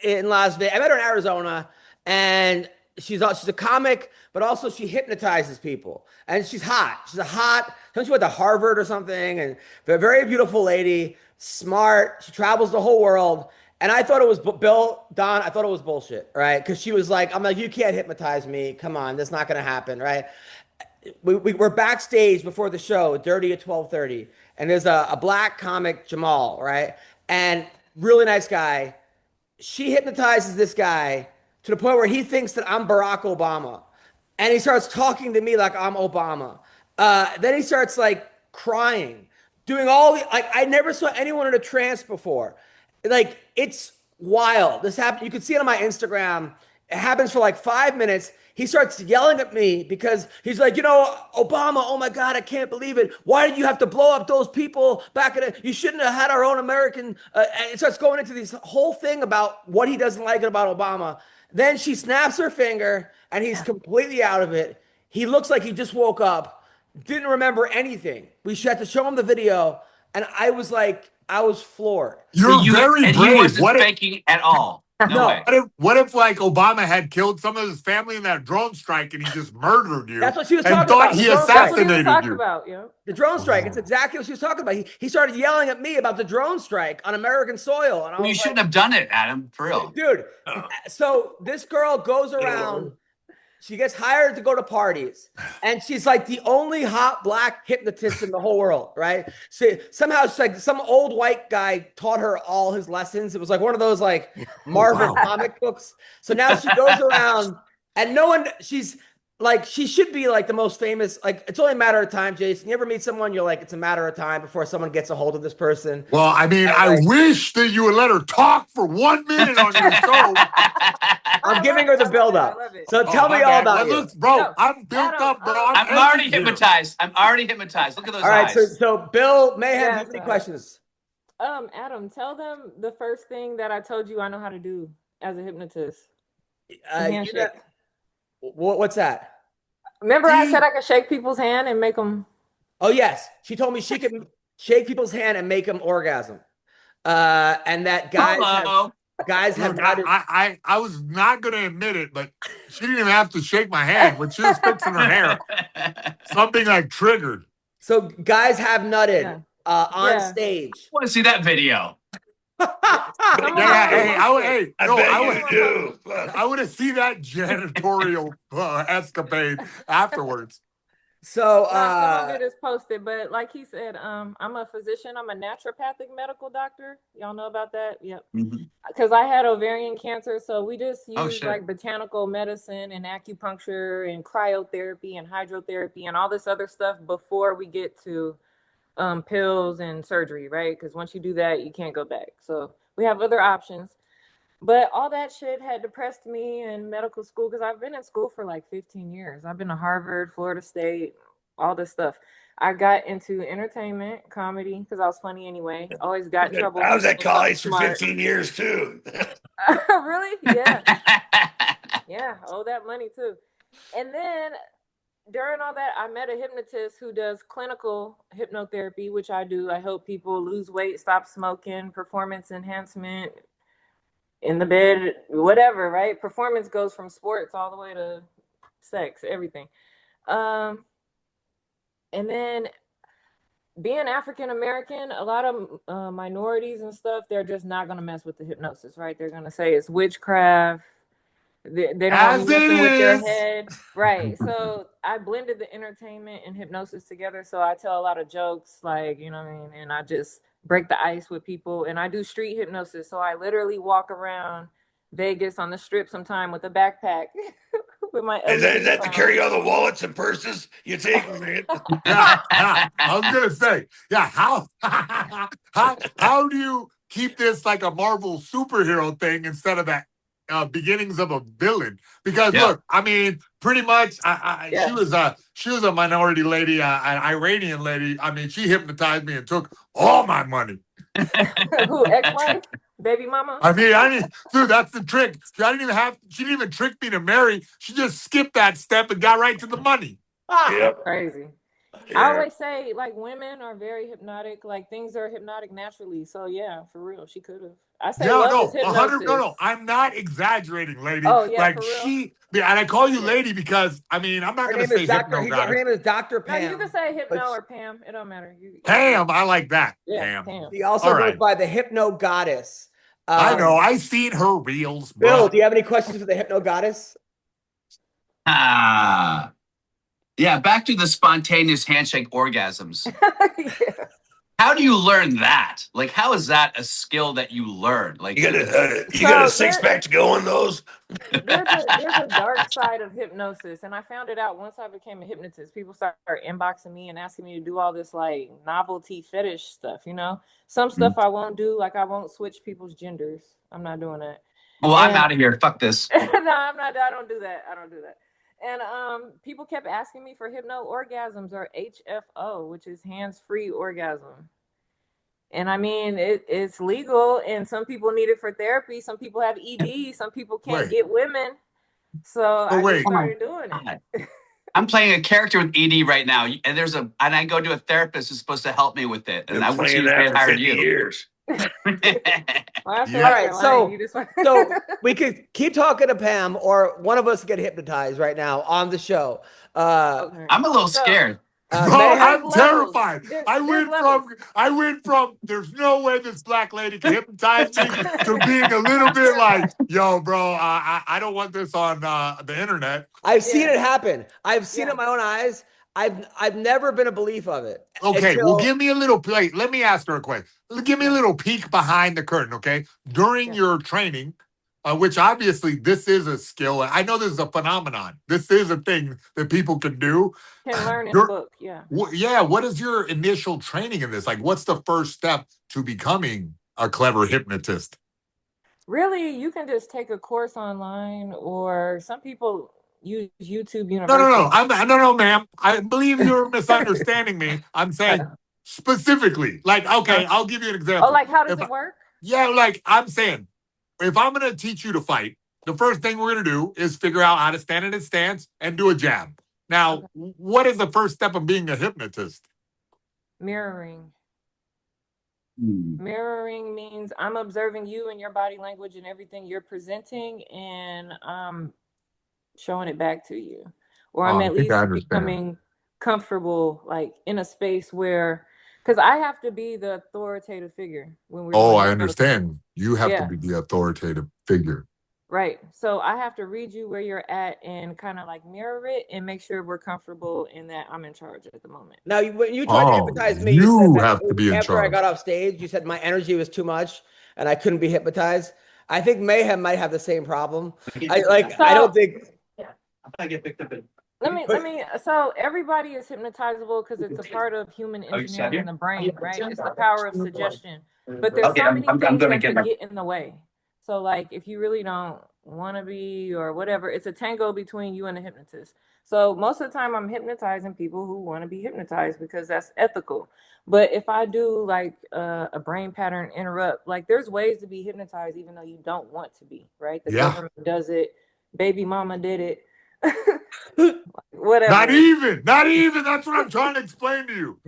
in Las Vegas. I met her in Arizona, and she's a comic, but also she hypnotizes people, and she's hot. She's she went to Harvard or something, and a very beautiful lady, smart. She travels the whole world, and I thought it was I thought it was bullshit, right? Because she was like, I'm like, you can't hypnotize me. Come on, that's not gonna happen, right? We're backstage before the show, Dirty at 12:30, and there's a black comic, Jamal, right? And really nice guy. She hypnotizes this guy to the point where he thinks that I'm Barack Obama. And he starts talking to me like I'm Obama. Then he starts like crying, doing I never saw anyone in a trance before. Like, it's wild. This happened. You can see it on my Instagram. It happens for like 5 minutes. He starts yelling at me because he's like, Obama, oh my God, I can't believe it. Why did you have to blow up those people back in it? You shouldn't have had our own American. And it starts going into this whole thing about what he doesn't like about Obama. Then she snaps her finger and he's completely out of it. He looks like he just woke up, didn't remember anything. We had to show him the video. And I was floored. You're very brave. He wasn't faking at all. No way. What if like Obama had killed some of his family in that drone strike and he just murdered you? That's what she was talking about. And thought he assassinated you. The drone strike. It's exactly what she was talking about. He started yelling at me about the drone strike on American soil. And you shouldn't have done it, Adam, for real. Dude, so this girl goes around. She gets hired to go to parties, and she's like the only hot black hypnotist in the whole world, right? So somehow it's like some old white guy taught her all his lessons. It was like one of those like Marvel comic books. So now she goes around, and she should be like the most famous. Like, it's only a matter of time, Jason. You ever meet someone, you're like, it's a matter of time before someone gets a hold of this person. Well, I mean, I wish that you would let her talk for 1 minute on your show. I'm giving her the build-up. So tell me all about you. Bro, I'm built up, bro. I'm already hypnotized. Look at those eyes. All right, so Bill, Mayhem, do you have any questions? Adam, tell them the first thing that I told you I know how to do as a hypnotist. What's that? Remember I said I could shake people's hand and make them... Oh, yes. She told me she could shake people's hand and make them orgasm. and that guys have Look, nutted. I was not going to admit it, but she didn't even have to shake my hand when she was fixing her hair. Something like triggered. So guys have nutted on stage. I want to see that video. I would have seen that janitorial escapade afterwards. So some of it is posted, but like he said, I'm a physician. I'm a naturopathic medical doctor. Y'all know about that? Yep. Because I had ovarian cancer, so we just use like botanical medicine and acupuncture and cryotherapy and hydrotherapy and all this other stuff before we get to pills and surgery, right? Because once you do that, you can't go back. So we have other options. But all that shit had depressed me in medical school because I've been in school for like 15 years. I've been to Harvard, Florida State, all this stuff. I got into entertainment, comedy, because I was funny anyway. Always got in trouble. I was at college for 15 years too. Really? Yeah. Yeah, I owe that money too. And then during all that, I met a hypnotist who does clinical hypnotherapy, which I do. I help people lose weight, stop smoking, performance enhancement, in the bed, whatever, right? Performance goes from sports all the way to sex, everything. And then being African American, a lot of minorities and stuff, they're just not going to mess with the hypnosis, right? They're going to say it's witchcraft. They don't want you messing with their head. Right. So I blended the entertainment and hypnosis together. So I tell a lot of jokes, like, you know what I mean? And I just break the ice with people. And I do street hypnosis. So I literally walk around Vegas on the strip sometime with a backpack. With my is that to carry all the wallets and purses you take, man? Yeah. I was going to say, how do you keep this like a Marvel superhero thing instead of that beginnings of a villain? Because look, I mean, pretty much, she was a minority lady, an Iranian lady. I mean, she hypnotized me and took all my money. Who, ex-wife? Baby mama? I mean, dude, that's the trick. She didn't even trick me to marry. She just skipped that step and got right to the money. Crazy. Yeah. I always say, like, women are very hypnotic. Like, things are hypnotic naturally. So, yeah, for real, she could have. I say love is hypnosis. No, I'm not exaggerating, lady. Oh, yeah, like, for real? and I call you lady because, I mean, I'm not going to say Hypno Goddess. Her name is Dr. Pam. No, you can say Hypno or Pam. It don't matter. Pam, I like that. Yeah, Pam. She also goes by the Hypno Goddess. I know. I've seen her reels. Bill, do you have any questions for the Hypno Goddess? Yeah, back to the spontaneous handshake orgasms. How do you learn that? Like, how is that a skill that you learn? Like, you got a six-pack to go on those? There's a dark side of hypnosis, and I found it out once I became a hypnotist. People started inboxing me and asking me to do all this like novelty fetish stuff. You know, some stuff I won't do, like I won't switch people's genders. I'm not doing that. Well, I'm out of here. Fuck this. No, I'm not. I don't do that. And people kept asking me for Hypno-orgasms or HFO, which is hands-free orgasm. And I mean, it's legal, and some people need it for therapy. Some people have ED. Some people can't get women. So I just started doing it. I'm playing a character with ED right now, and I go to a therapist who's supposed to help me with it. And I wish he had hired you. Years. All right, so we could keep talking to Pam, or one of us get hypnotized right now on the show. I'm a little scared. I'm terrified. I went from there's no way this black lady can hypnotize me to being a little bit like, yo, bro, I don't want this on the internet. I've seen it happen. I've seen it with my own eyes. I've never been a belief of it. Okay, well, give me a little plate. Let me ask her a question. Give me a little peek behind the curtain, okay? During your training, which obviously this is a skill. I know this is a phenomenon. This is a thing that people can do. Can learn in a book, yeah. What is your initial training in this? Like, what's the first step to becoming a clever hypnotist? Really, you can just take a course online, or some people use YouTube University. No, ma'am. I believe you're misunderstanding me. I'm saying specifically, like, okay, I'll give you an example. Oh, like, how does it work? Yeah, like I'm saying, if I'm going to teach you to fight, the first thing we're going to do is figure out how to stand in a stance and do a jab. Now, what is the first step of being a hypnotist? Mirroring. Mirroring means I'm observing you and your body language and everything you're presenting, and showing it back to you, or I'm I at think least I understand. becoming comfortable, like in a space where, because I have to be the authoritative figure when we're doing I hypnosis. understand. You have to Yeah. be the authoritative figure. Right. So I have to read you where you're at and kind of like mirror it and make sure we're comfortable in that I'm in charge at the moment. Now, when you tried to hypnotize me, you said have to be in after I charge. got off stage, you said my energy was too much and I couldn't be hypnotized. I think Mayhem might have the same problem. I don't think. I'm gonna get picked up in. Let me. So everybody is hypnotizable because it's a part of human engineering in the brain, right? It's the power of suggestion. But there's so many things that could get in the way. So like, if you really don't want to be or whatever, it's a tango between you and the hypnotist. So most of the time, I'm hypnotizing people who want to be hypnotized because that's ethical. But if I do like a brain pattern interrupt, like there's ways to be hypnotized even though you don't want to be, right? The government does it. Baby mama did it. Whatever. Not even. That's what I'm trying to explain to you.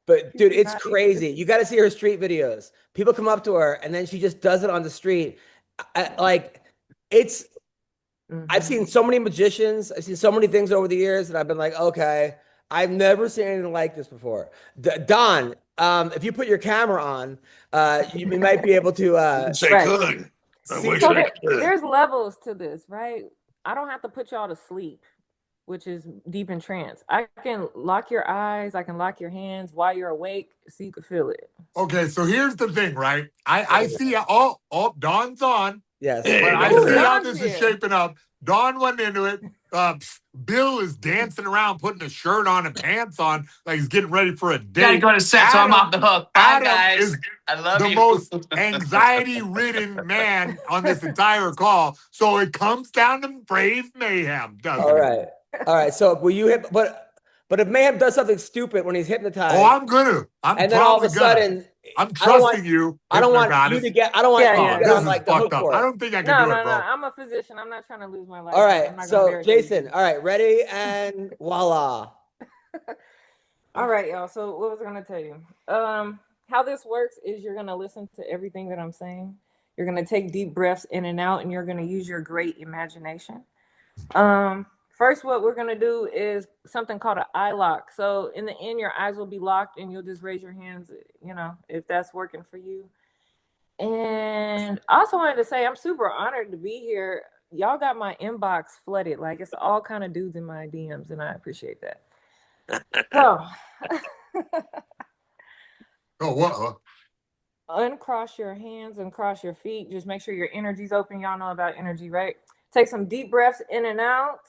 But dude, it's crazy. You got to see her street videos. People come up to her and then she just does it on the street. I've seen so many magicians. I've seen so many things over the years, and I've been like, okay, I've never seen anything like this before. Don, if you put your camera on, you might be able to. Could. There's levels to this, right? I don't have to put y'all to sleep, which is deep in trance. I can lock your eyes. I can lock your hands while you're awake so you can feel it. Okay, so here's the thing, right? I see, Dawn's on. Yes. But I see how this is shaping up. Dawn went into it. Bill is dancing around, putting a shirt on and pants on, like he's getting ready for a date. Gotta go to sex, so I'm off the hook. Bye, guys. Is I love the you. most anxiety-ridden man on this entire call. So it comes down to brave Mayhem, doesn't it? All right. So will you hit? But if Mayhem does something stupid when he's hypnotized, I'm gonna. And then all of a sudden, I'm trusting you. I don't want you to get. I don't want you to get on like the hook for it. I don't think I can do it, bro. I'm a physician. I'm not trying to lose my life. All right. So Jason, all right, ready and voila. All right, y'all. So what was I gonna tell you? How this works is you're gonna listen to everything that I'm saying. You're gonna take deep breaths in and out, and you're gonna use your great imagination. First, what we're going to do is something called an eye lock. So in the end, your eyes will be locked and you'll just raise your hands, if that's working for you. And I also wanted to say I'm super honored to be here. Y'all got my inbox flooded. Like it's all kind of dudes in my DMs, and I appreciate that. So, what? Uncross your hands and cross your feet. Just make sure your energy's open. Y'all know about energy, right? Take some deep breaths in and out.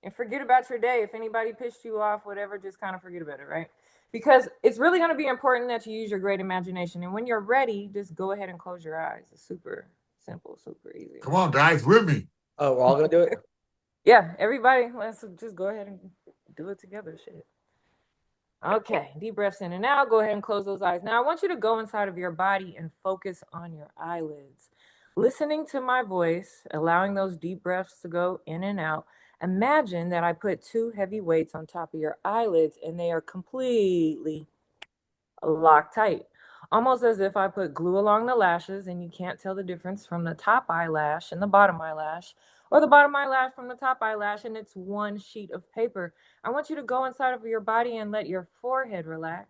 And forget about your day. If anybody pissed you off, whatever, just kind of forget about it, right? Because it's really going to be important that you use your great imagination. And when you're ready, just go ahead and close your eyes. It's super simple, super easy. Come on, guys, with me. Oh, we're all going to do it? Yeah, everybody, let's just go ahead and do it together. Shit. Okay, deep breaths in and out. Go ahead and close those eyes. Now, I want you to go inside of your body and focus on your eyelids. Listening to my voice, allowing those deep breaths to go in and out. Imagine that I put 2 heavy weights on top of your eyelids and they are completely locked tight. Almost as if I put glue along the lashes and you can't tell the difference from the top eyelash and the bottom eyelash, or the bottom eyelash from the top eyelash, and it's one sheet of paper. I want you to go inside of your body and let your forehead relax.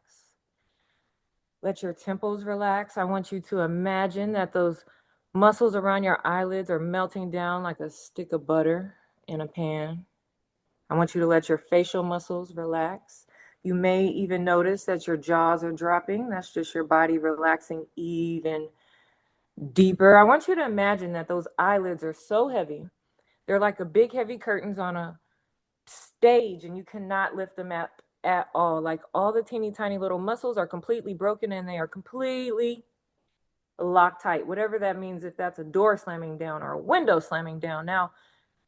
Let your temples relax. I want you to imagine that those muscles around your eyelids are melting down like a stick of butter in a pan. I want you to let your facial muscles relax. You may even notice that your jaws are dropping. That's just your body relaxing even deeper. I want you to imagine that those eyelids are so heavy. They're like a big heavy curtains on a stage and you cannot lift them up at all. Like all the teeny tiny little muscles are completely broken and they are completely locked tight. Whatever that means, if that's a door slamming down or a window slamming down. Now,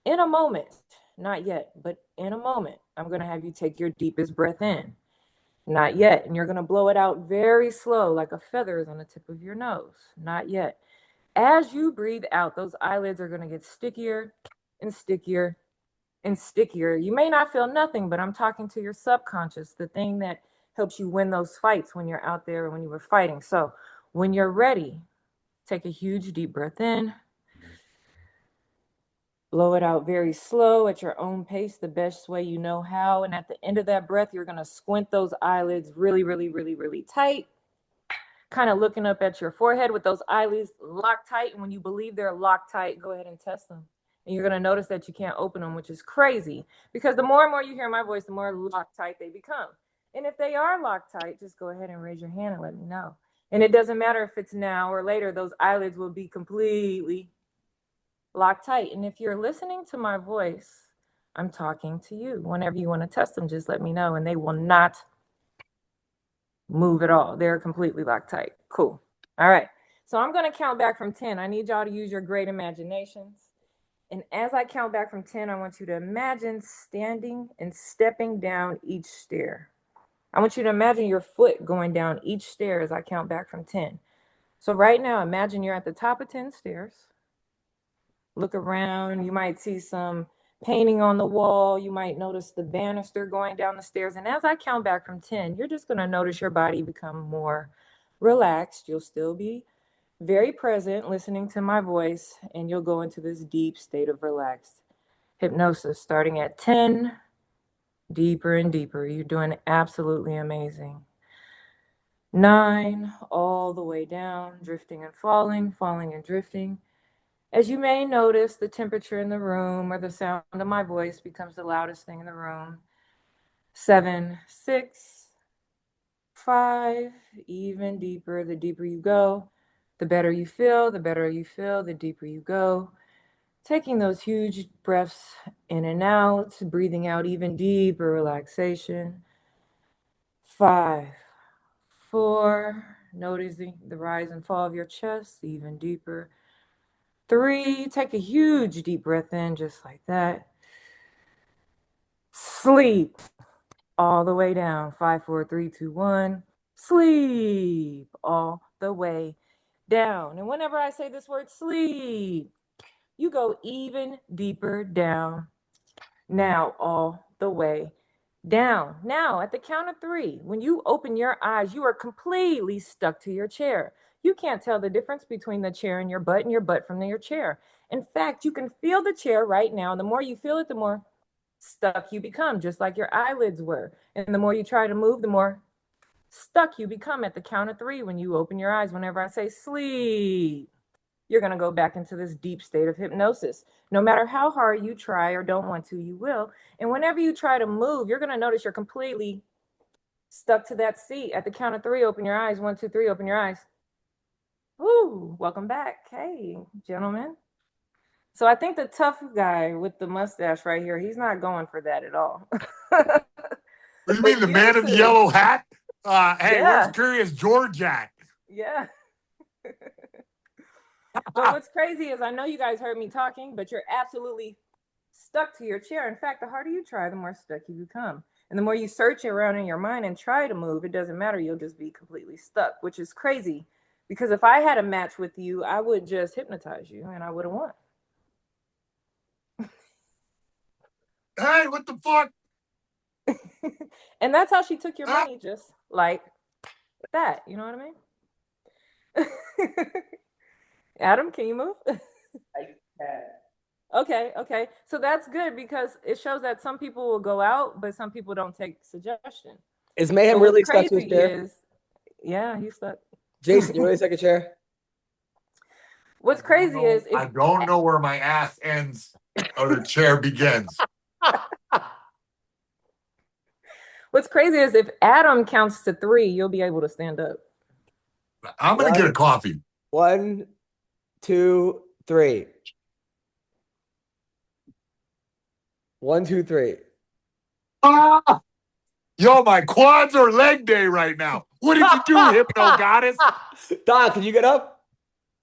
in a moment, not yet, but in a moment, I'm going to have you take your deepest breath in. Not yet. And you're going to blow it out very slow, like a feather is on the tip of your nose. Not yet. As you breathe out, those eyelids are going to get stickier and stickier and stickier. You may not feel nothing, but I'm talking to your subconscious, the thing that helps you win those fights when you're out there, when you were fighting. So when you're ready, take a huge deep breath in. Blow it out very slow at your own pace, the best way you know how. And at the end of that breath, you're going to squint those eyelids really, really, really, really tight. Kind of looking up at your forehead with those eyelids locked tight. And when you believe they're locked tight, go ahead and test them. And you're going to notice that you can't open them, which is crazy. Because the more and more you hear my voice, the more locked tight they become. And if they are locked tight, just go ahead and raise your hand and let me know. And it doesn't matter if it's now or later, those eyelids will be completely locked tight. And if you're listening to my voice, I'm talking to you. Whenever you want to test them, just let me know. And they will not move at all. They're completely locked tight. Cool. All right. So I'm going to count back from 10. I need y'all to use your great imaginations. And as I count back from 10, I want you to imagine standing and stepping down each stair. I want you to imagine your foot going down each stair as I count back from 10. So right now, imagine you're at the top of 10 stairs. Look around. You might see some painting on the wall. You might notice the banister going down the stairs. And as I count back from 10, you're just going to notice your body become more relaxed. You'll still be very present, listening to my voice, and you'll go into this deep state of relaxed hypnosis, starting at 10, deeper and deeper. You're doing absolutely amazing. 9, all the way down, drifting and falling, falling and drifting. As you may notice, the temperature in the room or the sound of my voice becomes the loudest thing in the room. 7, 6, 5, even deeper. The deeper you go, the better you feel. The better you feel, the deeper you go. Taking those huge breaths in and out, breathing out even deeper relaxation. 5, 4, noticing the rise and fall of your chest, even deeper. 3, take a huge deep breath in, just like that. Sleep all the way down. 5, 4, 3, 2, 1. Sleep all the way down. And whenever I say this word sleep, you go even deeper down. Now all the way down. Now at the count of 3, when you open your eyes, you are completely stuck to your chair. You can't tell the difference between the chair and your butt from your chair. In fact, you can feel the chair right now. And the more you feel it, the more stuck you become, just like your eyelids were. And the more you try to move, the more stuck you become at the count of 3 when you open your eyes. Whenever I say sleep, you're going to go back into this deep state of hypnosis. No matter how hard you try or don't want to, you will. And whenever you try to move, you're going to notice you're completely stuck to that seat. At the count of 3, open your eyes. 1, 2, 3, open your eyes. Woo, welcome back. Hey, gentlemen. So I think the tough guy with the mustache right here, he's not going for that at all. What do you mean, the man in the yellow hat? Hey, where's Curious George at? Yeah. But what's crazy is I know you guys heard me talking, but you're absolutely stuck to your chair. In fact, the harder you try, the more stuck you become. And the more you search around in your mind and try to move, it doesn't matter. You'll just be completely stuck, which is crazy. Because if I had a match with you, I would just hypnotize you and I would have won. Hey, what the fuck? And that's how she took your money, just like that. You know what I mean? Adam, can you move? I can. Okay. So that's good because it shows that some people will go out, but some people don't take suggestion. Is Mayhem really stuck to his chair? Yeah, he's stuck. Jason, you really stuck a chair? What's crazy is I don't know where my ass ends or the chair begins. What's crazy is if Adam counts to 3, you'll be able to stand up. I'm gonna get a coffee. 1, 2, 3. 1, 2, 3. Yo, my quads are leg day right now. What did you do, Hypno Goddess? Don, can you get up?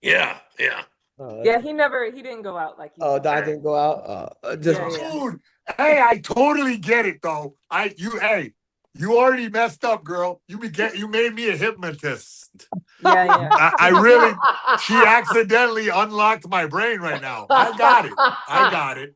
Yeah. Yeah, he didn't go out like you. Oh, Don didn't go out. Dude, hey, I totally get it though. You already messed up, girl. You made me a hypnotist. Yeah. She accidentally unlocked my brain right now. I got it.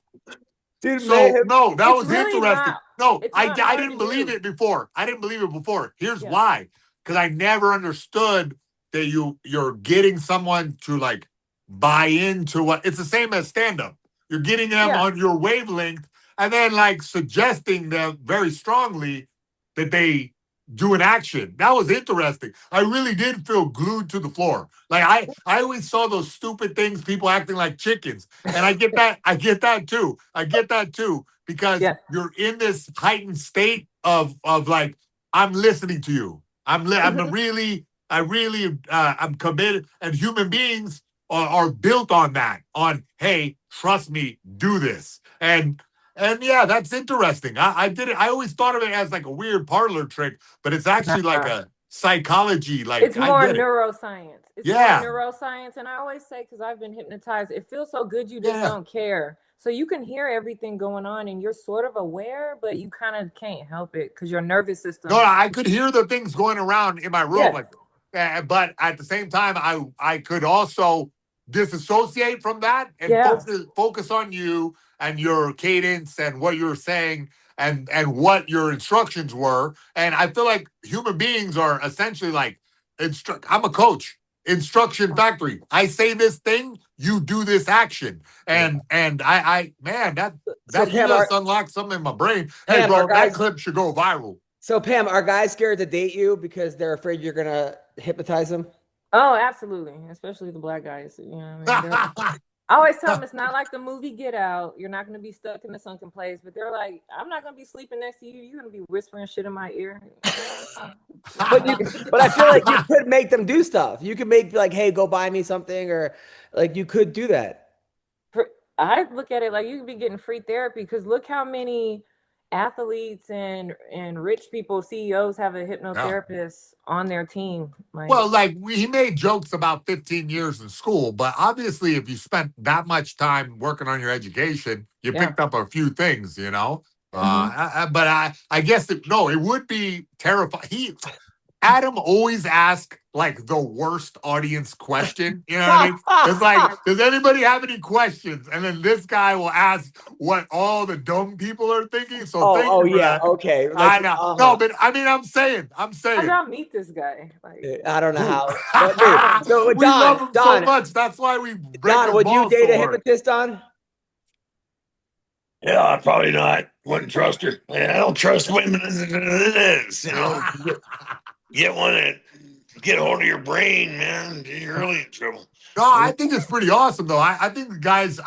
Dude, So Mayhem, no, that It's was really interesting. not. No, It's I not hard didn't to believe do. it before. I didn't believe it before. Here's Yeah. why. Because I never understood that you're getting someone to like buy into what it's the same as stand-up. You're getting them Yeah. on your wavelength and then like suggesting them very strongly that they do an action. That was interesting. I really did feel glued to the floor. Like I always saw those stupid things, people acting like chickens. And I get that. I get that too. I get that too. Because Yeah. you're in this heightened state of like, I'm listening to you. I'm committed, and human beings are built on that. On, hey, trust me, do this. And yeah, that's interesting. I did it. I always thought of it as like a weird parlor trick, but it's actually like a psychology. Like It's more I get it. neuroscience. It's Yeah. more neuroscience. And I always say, because I've been hypnotized, it feels so good you just Yeah. don't care. So you can hear everything going on and you're sort of aware, but you kind of can't help it because your nervous system. No, I could hear the things going around in my room. Yeah. Like, but at the same time, I could also disassociate from that and Yeah. focus on you and your cadence and what you're saying and what your instructions were. And I feel like human beings are essentially like I'm a coach. Instruction factory. I say this thing, you do this action. And I man, that So you Pam, just unlocked something in my brain. Hey, Pam, bro, our guys- that clip should go viral. So Pam, are guys scared to date you because they're afraid you're gonna hypnotize them? Oh, absolutely. Especially the black guys. You know what I mean? I always tell them it's not like the movie Get Out. You're not going to be stuck in a sunken place. But they're like, I'm not going to be sleeping next to you. You're going to be whispering shit in my ear. But I feel like you could make them do stuff. You could make like, hey, go buy me something, or like you could do that. I look at it like you could be getting free therapy because look how many athletes and rich people, CEOs have a hypnotherapist on their team. Like, well, like he made jokes about 15 years in school, but obviously if you spent that much time working on your education, you picked up a few things, you know? But I guess it would be terrifying. Adam always asks like the worst audience question. You know what I mean? It's like, does anybody have any questions? And then this guy will ask what all the dumb people are thinking. So thank you for that. Okay. I know. No, but I mean, I'm saying. How'd y'all meet this guy? Like, I don't know how. So we love him so Don, much. That's why we break Don, his would you balls date so a hard. hypnotist, Don? Yeah, probably not. Wouldn't trust her. I don't trust women as it is. You know, get one that get hold of your brain, man. You're really in trouble. No, I think it's pretty awesome though. I think guys,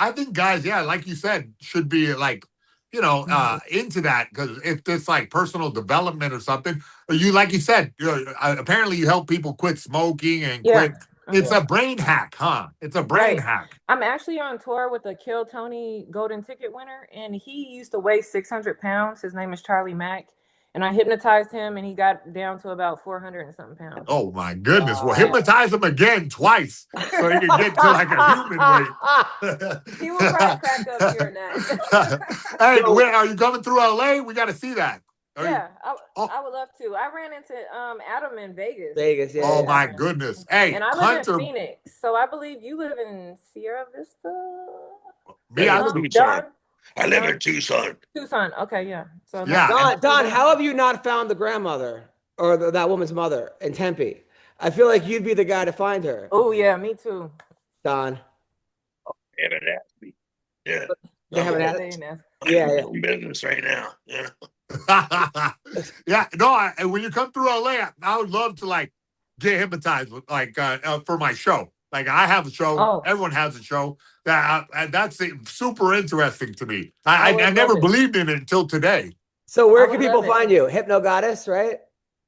yeah, like you said, should be like, you know, into that because if it's like personal development or something, you like you said, apparently you help people quit smoking and quit. It's a brain hack, huh? It's a brain hack. I'm actually on tour with a Kill Tony Golden Ticket winner, and he used to weigh 600 pounds. His name is Charlie Mack. And I hypnotized him, and he got down to about 400 and something pounds. Oh my goodness! Well, hypnotize him again twice so he can get to like a human weight. He will probably crack up hearing that. Hey, are you coming through LA? We got to see that. I would love to. I ran into Adam in Vegas. Yeah. Oh my goodness! Hey, and I live Hunter, in Phoenix, so I believe you live in Sierra Vista. Me, I live in Tucson. I live in Tucson. Tucson. Okay, yeah. So Don, how have you not found the grandmother or that woman's mother in Tempe? I feel like you'd be the guy to find her. Oh yeah, me too. Don. They haven't asked me. Yeah. They haven't asked. I'm in business right now. Yeah. Yeah, no. When you come through LA, I would love to like get hypnotized with like for my show. Like I have a show. Everyone has a show. That's super interesting to me. I never believed in it until today. So where can people find you? Hypno Goddess, right?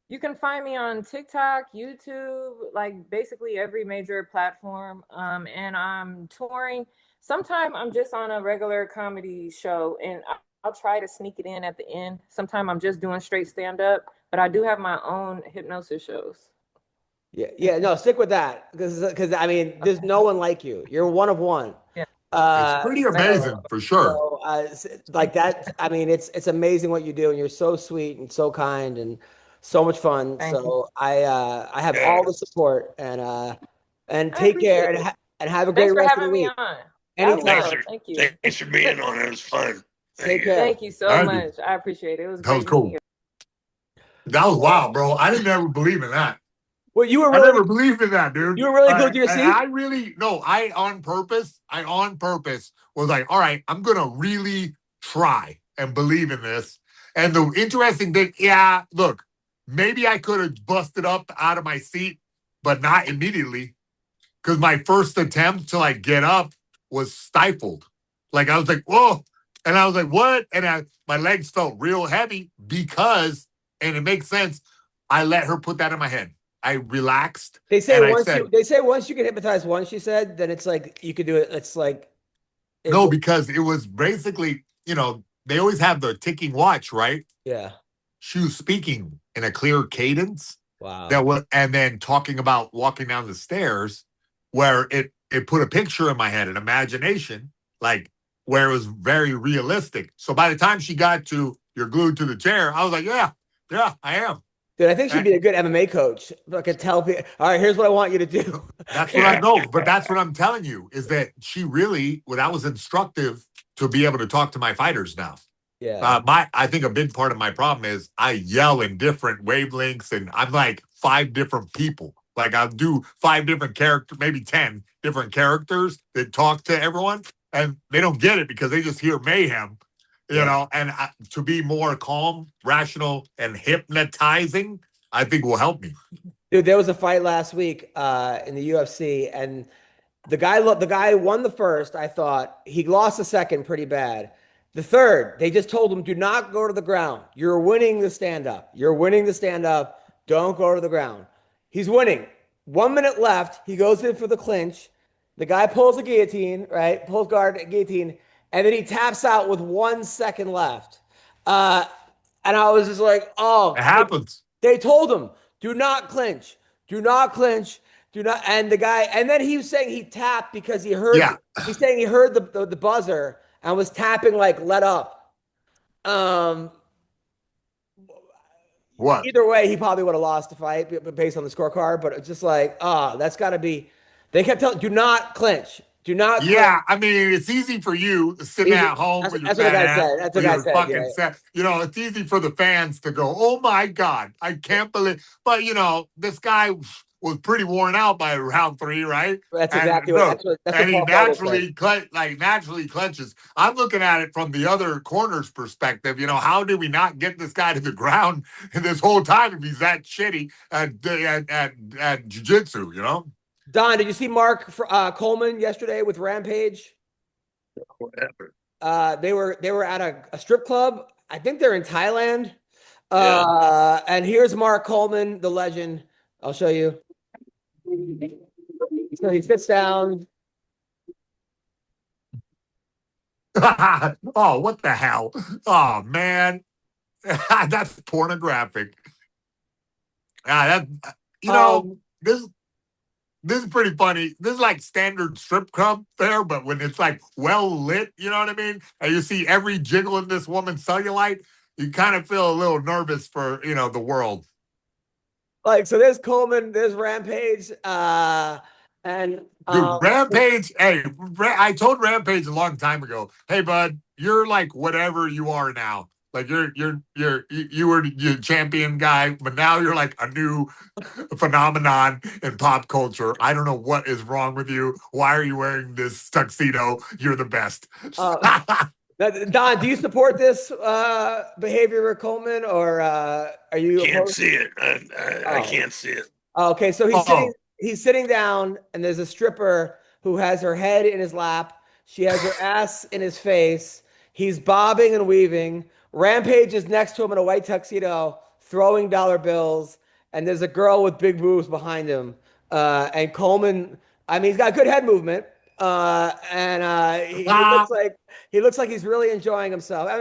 You can find me on TikTok, YouTube, like basically every major platform. And I'm touring. Sometime I'm just on a regular comedy show, and I'll try to sneak it in at the end. Sometime I'm just doing straight stand-up, but I do have my own hypnosis shows. Yeah, no, stick with that because I mean, there's no one like you. You're one of one. Yeah, it's pretty amazing for sure. So, like that, I mean, it's amazing what you do, and you're so sweet and so kind and so much fun. Thank you. I have all the support and take care and have a great Thanks for rest of the having me week. on. Anytime. Thanks for being on. It was fun. Take care. Thank you so much. I appreciate it. It was That was great cool. meeting you. That was wild, bro. I didn't ever believe in that. Well, you were I really, never believed in that, dude. you were really glued to your seat? I on purpose was like, all right, I'm going to really try and believe in this. And the interesting thing, look, maybe I could have busted up out of my seat, but not immediately. Because my first attempt to like get up was stifled. Like I was like, whoa. And I was like, what? And my legs felt real heavy because, and it makes sense, I let her put that in my head. I relaxed. They say once you get hypnotized once, she said, then it's like you could do it. It's like because it was basically, they always have the ticking watch, right? Yeah. She was speaking in a clear cadence. Wow. And then talking about walking down the stairs where it put a picture in my head, an imagination, like where it was very realistic. So by the time she got to "you're glued to the chair," I was like, yeah, I am. Dude, I think she'd be a good MMA coach. I could tell people, all right, here's what I want you to do. That's what I know. But that's what I'm telling you is that she really, that was instructive to be able to talk to my fighters now. Yeah. I think a big part of my problem is I yell in different wavelengths and I'm like 5 different people. Like I'll do 5 different characters, maybe 10 different characters that talk to everyone and they don't get it because they just hear mayhem. And to be more calm, rational, and hypnotizing, I think will help me. Dude, there was a fight last week in the UFC, and the guy won the first. I thought he lost the second pretty bad. The third, they just told him, do not go to the ground. You're winning the stand-up. Don't go to the ground. He's winning. 1 minute left. He goes in for the clinch. The guy pulls a guillotine, right? Pulls guard, guillotine. And then he taps out with 1 second left. And I was just like, oh. It happens. They told him, do not clinch. Do not clinch. Do not. And the guy, and then he was saying he tapped because he heard, he's saying he heard the buzzer and was tapping like, let up. What? Either way, he probably would have lost the fight based on the scorecard. But it's just like, that's got to be, they kept telling, do not clinch. Do not. Yeah, I mean, it's easy for you sitting at home with your fat That's what I said. It's easy for the fans to go, oh my God, I can't believe. But, this guy was pretty worn out by round 3, right? That's exactly what he naturally clenches. I'm looking at it from the other corner's perspective. How did we not get this guy to the ground this whole time if he's that shitty at jiu-jitsu, Don, did you see Mark Coleman yesterday with Rampage? Whatever. They were at a strip club. I think they're in Thailand. And here's Mark Coleman, the legend. I'll show you. So he sits down. Oh, what the hell? Oh, man. That's pornographic. This is pretty funny. This is like standard strip club fare, but when it's like well lit, you know what I mean? And you see every jiggle in this woman's cellulite, you kind of feel a little nervous for, the world. So there's Coleman, there's Rampage, and dude, Rampage. Hey, I told Rampage a long time ago, hey, bud, you're like whatever you are now. Like you were your champion guy, but now you're like a new phenomenon in pop culture. I don't know what is wrong with you. Why are you wearing this tuxedo? You're the best. Don, do you support this behavior of Coleman, or are you? Can't see it. I can't see it. Okay, so he's sitting down, and there's a stripper who has her head in his lap. She has her ass in his face. He's bobbing and weaving. Rampage is next to him in a white tuxedo, throwing dollar bills, and there's a girl with big boobs behind him. And Coleman, he's got good head movement, and he looks like he's really enjoying himself. I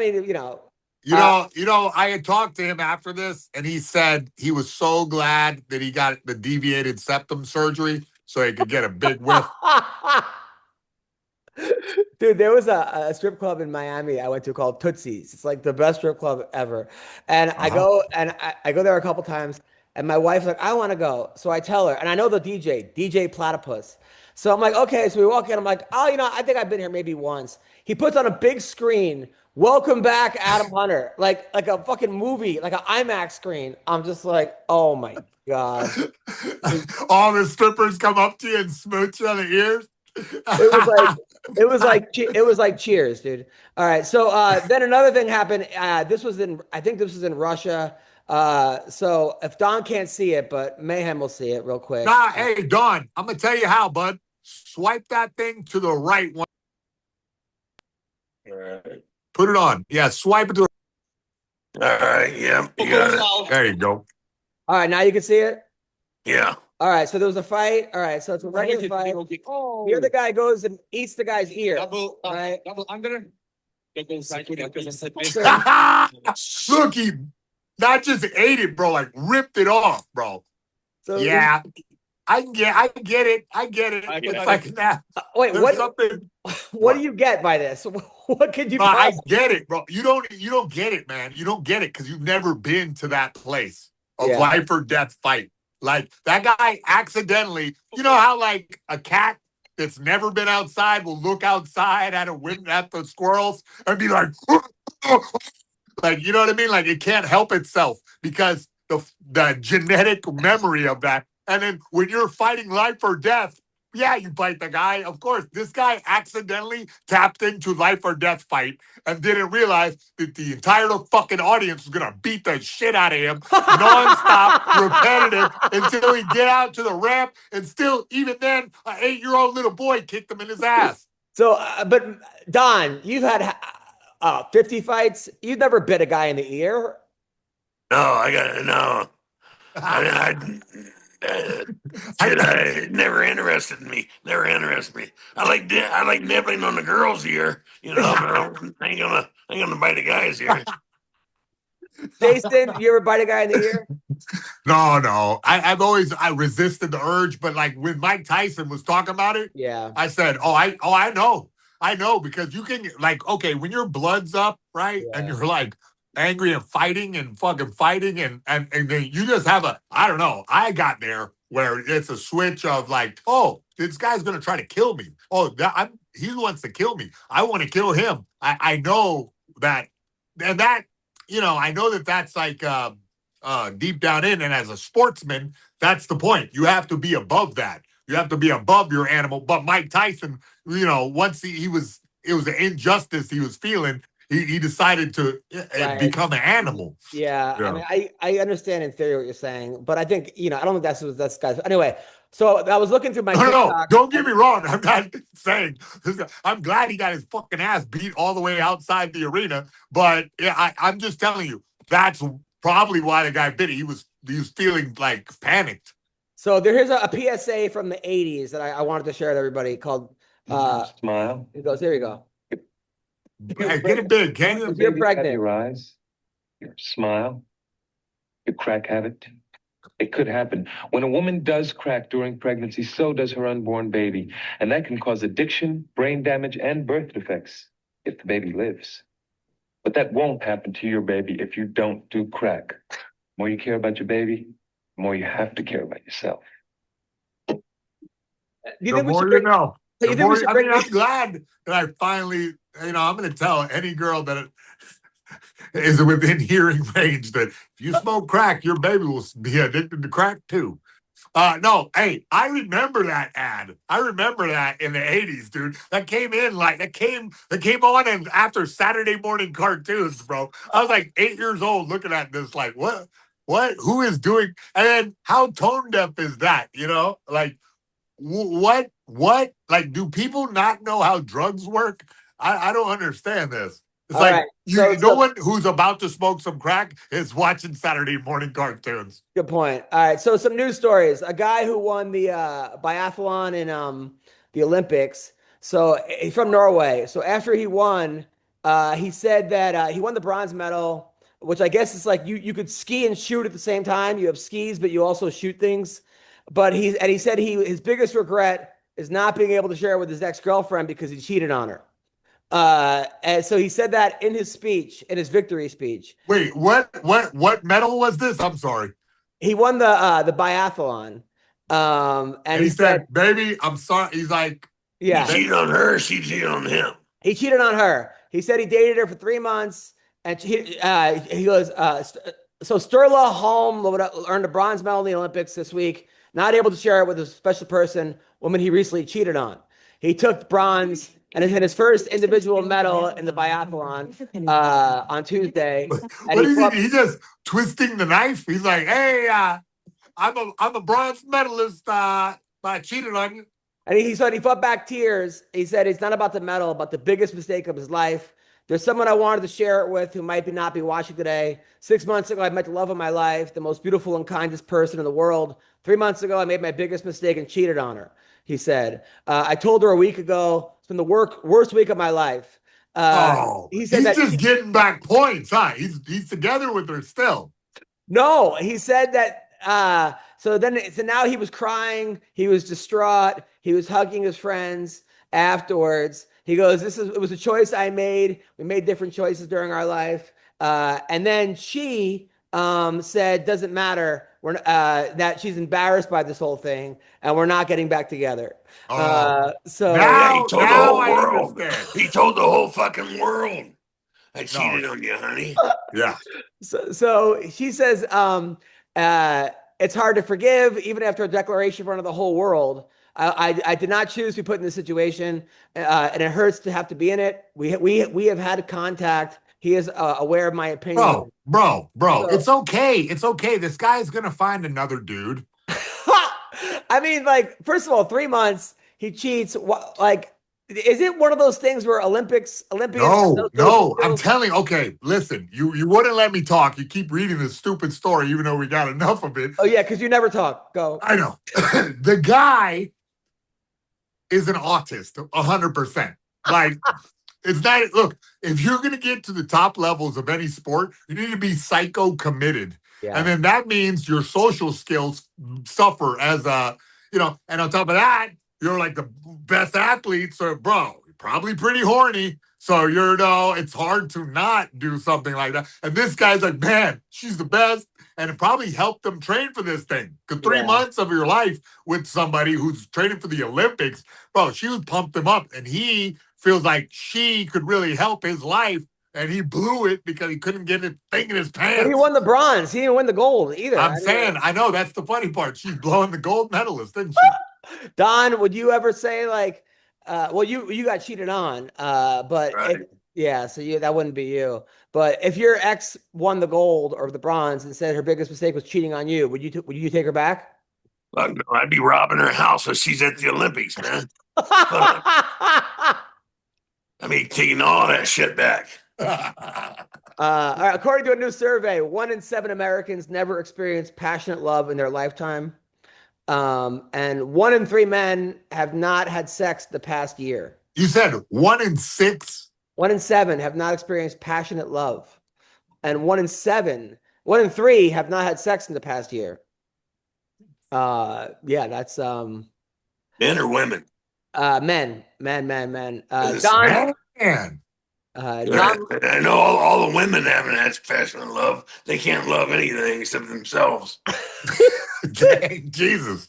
had talked to him after this, and he said he was so glad that he got the deviated septum surgery so he could get a big whiff. Dude, there was a strip club in Miami I went to called Tootsies. It's like the best strip club ever. And I go there a couple times, and my wife's like, I want to go. So I tell her, and I know the DJ Platypus. So I'm like, okay. So we walk in. I'm like, I think I've been here maybe once. He puts on a big screen Welcome back, Adam Hunter. Like a fucking movie, like an IMAX screen. I'm just like, oh my God. All the strippers come up to you and smooch you on the ears. It was like Cheers, dude. All right. So then another thing happened. I think this was in Russia. So if Don can't see it, but Mayhem will see it real quick. Nah, hey, Don, I'm gonna tell you how, bud. Swipe that thing to the right one. All right. Put it on. Yeah, swipe it to the All right. Yeah. You got it. There you go. All right, now you can see it. Yeah. All right, so there was a fight. All right, so it's a regular fight. Here the guy goes and eats the guy's ear. Right? Look, he not just ate it, bro, like ripped it off, bro. So yeah, I get it. It's like that. Wait, what do you get by this? What could you? I get it, bro. You don't get it, man. You don't get it because you've never been to that place of life or death fight. Like that guy accidentally, you know how like a cat that's never been outside will look outside at the squirrels and be like, like, you know what I mean? Like it can't help itself because the genetic memory of that. And then when you're fighting life or death, yeah, you bite the guy. Of course, this guy accidentally tapped into life or death fight and didn't realize that the entire fucking audience was going to beat the shit out of him nonstop, repetitive, until he get out to the ramp. And still, even then, an 8-year-old little boy kicked him in his ass. So, but Don, you've had 50 fights. You've never bit a guy in the ear? No. Shit, never interested me. I like nibbling on the girl's ear, you know, but I ain't gonna bite a guy's ear. Jason, you ever bite a guy in the ear? No. I've always resisted the urge, but like when Mike Tyson was talking about it, yeah, I said, I know because you can like, okay, when your blood's up, right, and you're like angry and fighting and fucking fighting and then you just have I don't know. I got there where it's a switch of like, oh, this guy's gonna try to kill me. Oh, he wants to kill me. I want to kill him. I know that, and that, you know, I know that's like deep down in, and as a sportsman, that's the point. You have to be above that. You have to be above your animal. But Mike Tyson, you know, once it was an injustice he was feeling. He decided to become an animal. Yeah. I mean, I understand in theory what you're saying, but I think, you know, I don't think that's guys. Anyway, so I was looking through my TikTok. No, don't get me wrong. I'm not saying I'm glad he got his fucking ass beat all the way outside the arena, but I'm just telling you that's probably why the guy bit it. He was feeling like panicked. So here's a PSA from the 80s that I wanted to share with everybody called Smile. It goes, here you go. Hey, get it big, can you? You're pregnant. Your eyes, your smile, your crack habit. It could happen. When a woman does crack during pregnancy, so does her unborn baby. And that can cause addiction, brain damage, and birth defects if the baby lives. But that won't happen to your baby if you don't do crack. The more you care about your baby, the more you have to care about yourself. Do you think the more you know. I'm glad that I finally, you know, I'm going to tell any girl that is within hearing range that if you smoke crack, your baby will be addicted to crack too. No, hey, I remember that ad. I remember that in the 80s, dude. That came on and after Saturday morning cartoons, bro. I was like 8 years old looking at this like, what, who is doing, and then how tone deaf is that, you know? Like, what, like, do people not know how drugs work? I don't understand this. It's like no one who's about to smoke some crack is watching Saturday morning cartoons. Good point. All right, so some news stories. A guy who won the biathlon in the Olympics. So he's from Norway. So after he won, he said that he won the bronze medal, which I guess is like you could ski and shoot at the same time. You have skis, but you also shoot things. But he said his biggest regret is not being able to share it with his ex-girlfriend because he cheated on her. And so he said that in his speech, in his victory speech. Wait, what medal was this? I'm sorry. He won the biathlon. And he said, "Baby, I'm sorry." He's like, "Yeah." He cheated on her. She cheated on him. He cheated on her. He said he dated her for 3 months, and he goes, so Sturla Holm earned a bronze medal in the Olympics this week, not able to share it with a special woman he recently cheated on. He took bronze and it hit his first individual medal in the biathlon on Tuesday. What is he? He's just twisting the knife. He's like, "Hey, I'm a bronze medalist. I cheated on you." And he said he fought back tears. He said it's not about the medal, but the biggest mistake of his life. There's someone I wanted to share it with who might not be watching today. 6 months ago, I met the love of my life, the most beautiful and kindest person in the world. 3 months ago, I made my biggest mistake and cheated on her. He said, I told her a week ago, it's been the worst week of my life. He said he's just getting back points, huh? He's together with her still. No, he said that. So now he was crying. He was distraught. He was hugging his friends afterwards. He goes, it was a choice I made. We made different choices during our life. And then she said, doesn't matter. That she's embarrassed by this whole thing, and we're not getting back together. So now, he told the whole world. He told the whole fucking world. I cheated on you, honey. Yeah. So she says, it's hard to forgive, even after a declaration in front of the whole world. I did not choose to be put in this situation, and it hurts to have to be in it. We have had contact. He is aware of my opinion. Bro. So, it's okay. It's okay. This guy is going to find another dude. I mean, like, first of all, 3 months, he cheats. Like, is it one of those things where Olympians? No. I'm telling you. Okay, listen, you wouldn't let me talk. You keep reading this stupid story, even though we got enough of it. Oh, yeah, because you never talk. Go. I know. The guy is an autist, 100%. Like, it's not, look, if you're going to get to the top levels of any sport, you need to be psycho committed. Yeah. And then that means your social skills suffer as and on top of that, you're like the best athlete. So, bro, you're probably pretty horny. So it's hard to not do something like that. And this guy's like, man, she's the best. And it probably helped them train for this thing. Because 3 months of your life with somebody who's training for the Olympics, bro, she would pump him up. And he feels like she could really help his life. And he blew it because he couldn't get a thing in his pants. But he won the bronze. He didn't win the gold either. I'm saying, I know, that's the funny part. She's blowing the gold medalist, didn't she? Don, would you ever say like, you got cheated on, but right. So that wouldn't be you. But if your ex won the gold or the bronze and said her biggest mistake was cheating on you, would you take her back? Well, no, I'd be robbing her house if she's at the Olympics, man. Taking all that shit back. All right, according to a new survey, 1 in 7 Americans never experienced passionate love in their lifetime. And 1 in 3 men have not had sex the past year. You said 1 in 6? 1 in 7 have not experienced passionate love. And 1 in 3 have not had sex in the past year. That's men or women? Men. Don. I know all the women haven't had passionate love. They can't love anything except themselves. Dang, Jesus.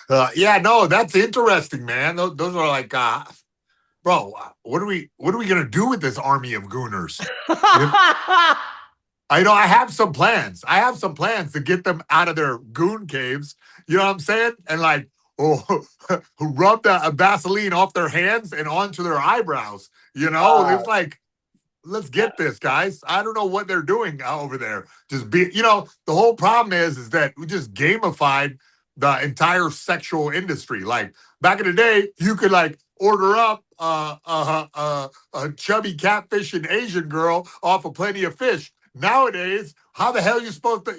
That's interesting, man. Those are like, bro, what are we gonna do with this army of gooners? I know I have some plans. To get them out of their goon caves. You know what I'm saying? And like, rub the Vaseline off their hands and onto their eyebrows. It's like, let's get this, guys. I don't know what they're doing over there. The whole problem is that we just gamified the entire sexual industry. Like back in the day, you could like order up a chubby catfishing Asian girl off of Plenty of Fish. Nowadays, how the hell are you supposed to,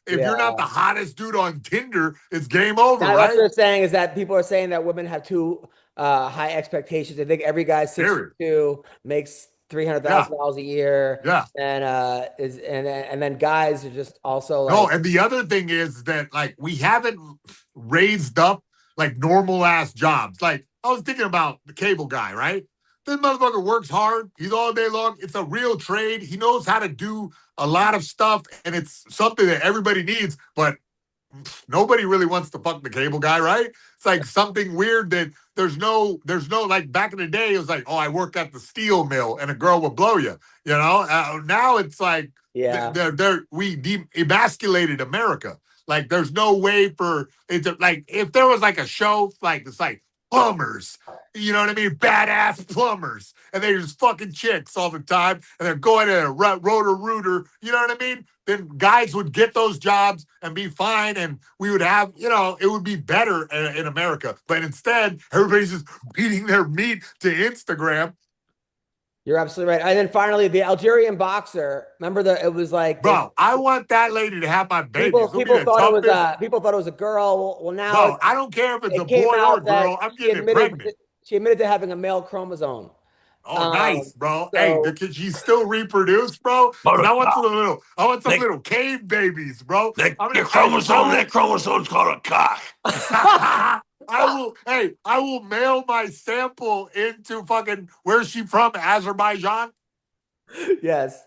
if you're not the hottest dude on Tinder, it's game over, right? What they're saying is that people are saying that women have too high expectations. I think every guy 62 makes $300,000 a year. Yeah. And then guys are just also like. No, and the other thing is that like we haven't raised up like normal ass jobs. Like I was thinking about the cable guy, right? This motherfucker works hard. He's all day long. It's a real trade. He knows how to do a lot of stuff, and it's something that everybody needs. But nobody really wants to fuck the cable guy, right? It's like something weird that there's no like back in the day, it was like, oh, I work at the steel mill and a girl will blow you, you know? Now it's like, we emasculated America. Like, there's no way for it to, like, if there was like a show, like, it's like plumbers, you know what I mean? Badass plumbers. And they're just fucking chicks all the time. And they're going to a rotor-rooter, you know what I mean? Then guys would get those jobs and be fine. And we would have, you know, it would be better in America. But instead, everybody's just beating their meat to Instagram. You're absolutely right. And then finally, the Algerian boxer. Remember it was like, bro, I want that lady to have my baby. People thought it was a girl. Well, now, bro, I don't care if it's a boy or a girl. I'm getting pregnant. She admitted to having a male chromosome. Oh, nice, bro. So, hey, can she still reproduce, bro? I want some little cave babies, bro. That chromosome's called a cock. I will mail my sample into fucking, where's she from? Azerbaijan? Yes.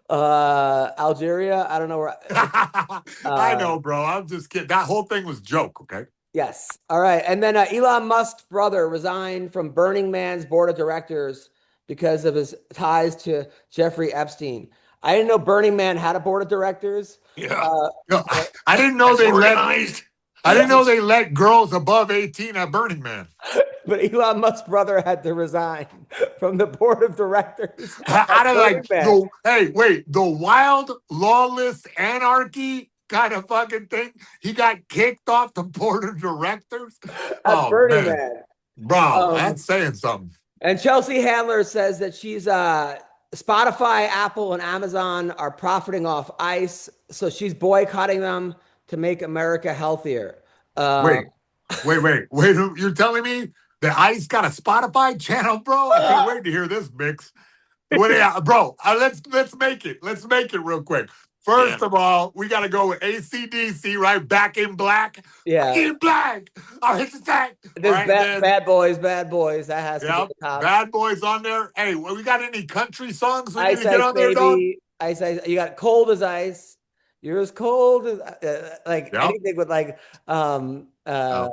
Algeria? I don't know where. I know, bro. I'm just kidding. That whole thing was a joke, okay? Yes. All right. And then Elon Musk's brother resigned from Burning Man's board of directors because of his ties to Jeffrey Epstein. I didn't know Burning Man had a board of directors. Yeah. I didn't know they let girls above 18 at Burning Man. But Elon Musk's brother had to resign from the board of directors. The wild, lawless anarchy kind of fucking thing. He got kicked off the board of directors. Burning Man. Bro, that's saying something. And Chelsea Handler says that she's Spotify, Apple, and Amazon are profiting off ICE, so she's boycotting them to make America healthier. Wait. You're telling me that ICE got a Spotify channel, bro? I can't wait to hear this mix. Bro, let's make it. Let's make it real quick. First of all, we got to go with AC/DC, right? Back in Black. Yeah. Back in Black. I'll hit the tag. There's right, bad Boys. That has to be the top. Bad Boys on there. Hey, we got any country songs we Ice, need to get on there, dog? Ice. You got Cold as Ice. You're as cold as anything with like yeah.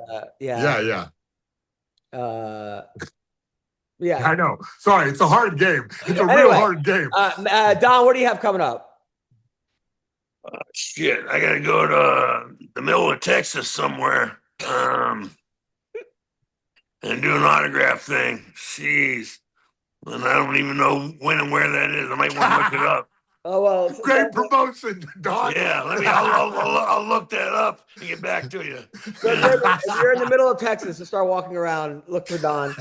Yeah. I know. Sorry, it's a hard game. It's a real hard game. Don, what do you have coming up? Shit, I gotta go to the middle of Texas somewhere and do an autograph thing. Jeez. And I don't even know when and where that is. I might want to look it up. Oh, well. Great promotion, Don. Yeah, I'll look that up and get back to you. So if you're in the middle of Texas, just start walking around, look for Don.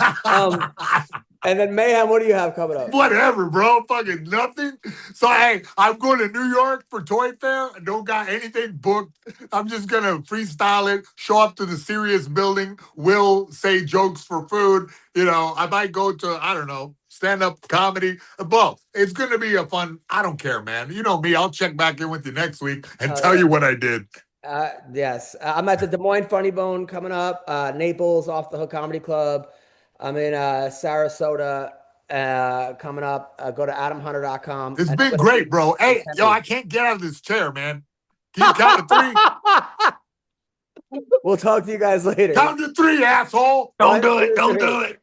And then Mayhem, what do you have coming up? Whatever, bro. Fucking nothing. So, hey, I'm going to New York for Toy Fair. I don't got anything booked. I'm just going to freestyle it, show up to the Serious Building, will say jokes for food. You know, I might go to, I don't know, stand-up comedy. But it's going to be a fun, I don't care, man. You know me. I'll check back in with you next week and tell you what I did. Yes. I'm at the Des Moines Funny Bone coming up. Naples, Off the Hook Comedy Club. I'm in Sarasota coming up. Go to adamhunter.com. It's been great, bro. Hey, I can't get out of this chair, man. Can you count to 3? We'll talk to you guys later. Count to 3, asshole. Don't do it.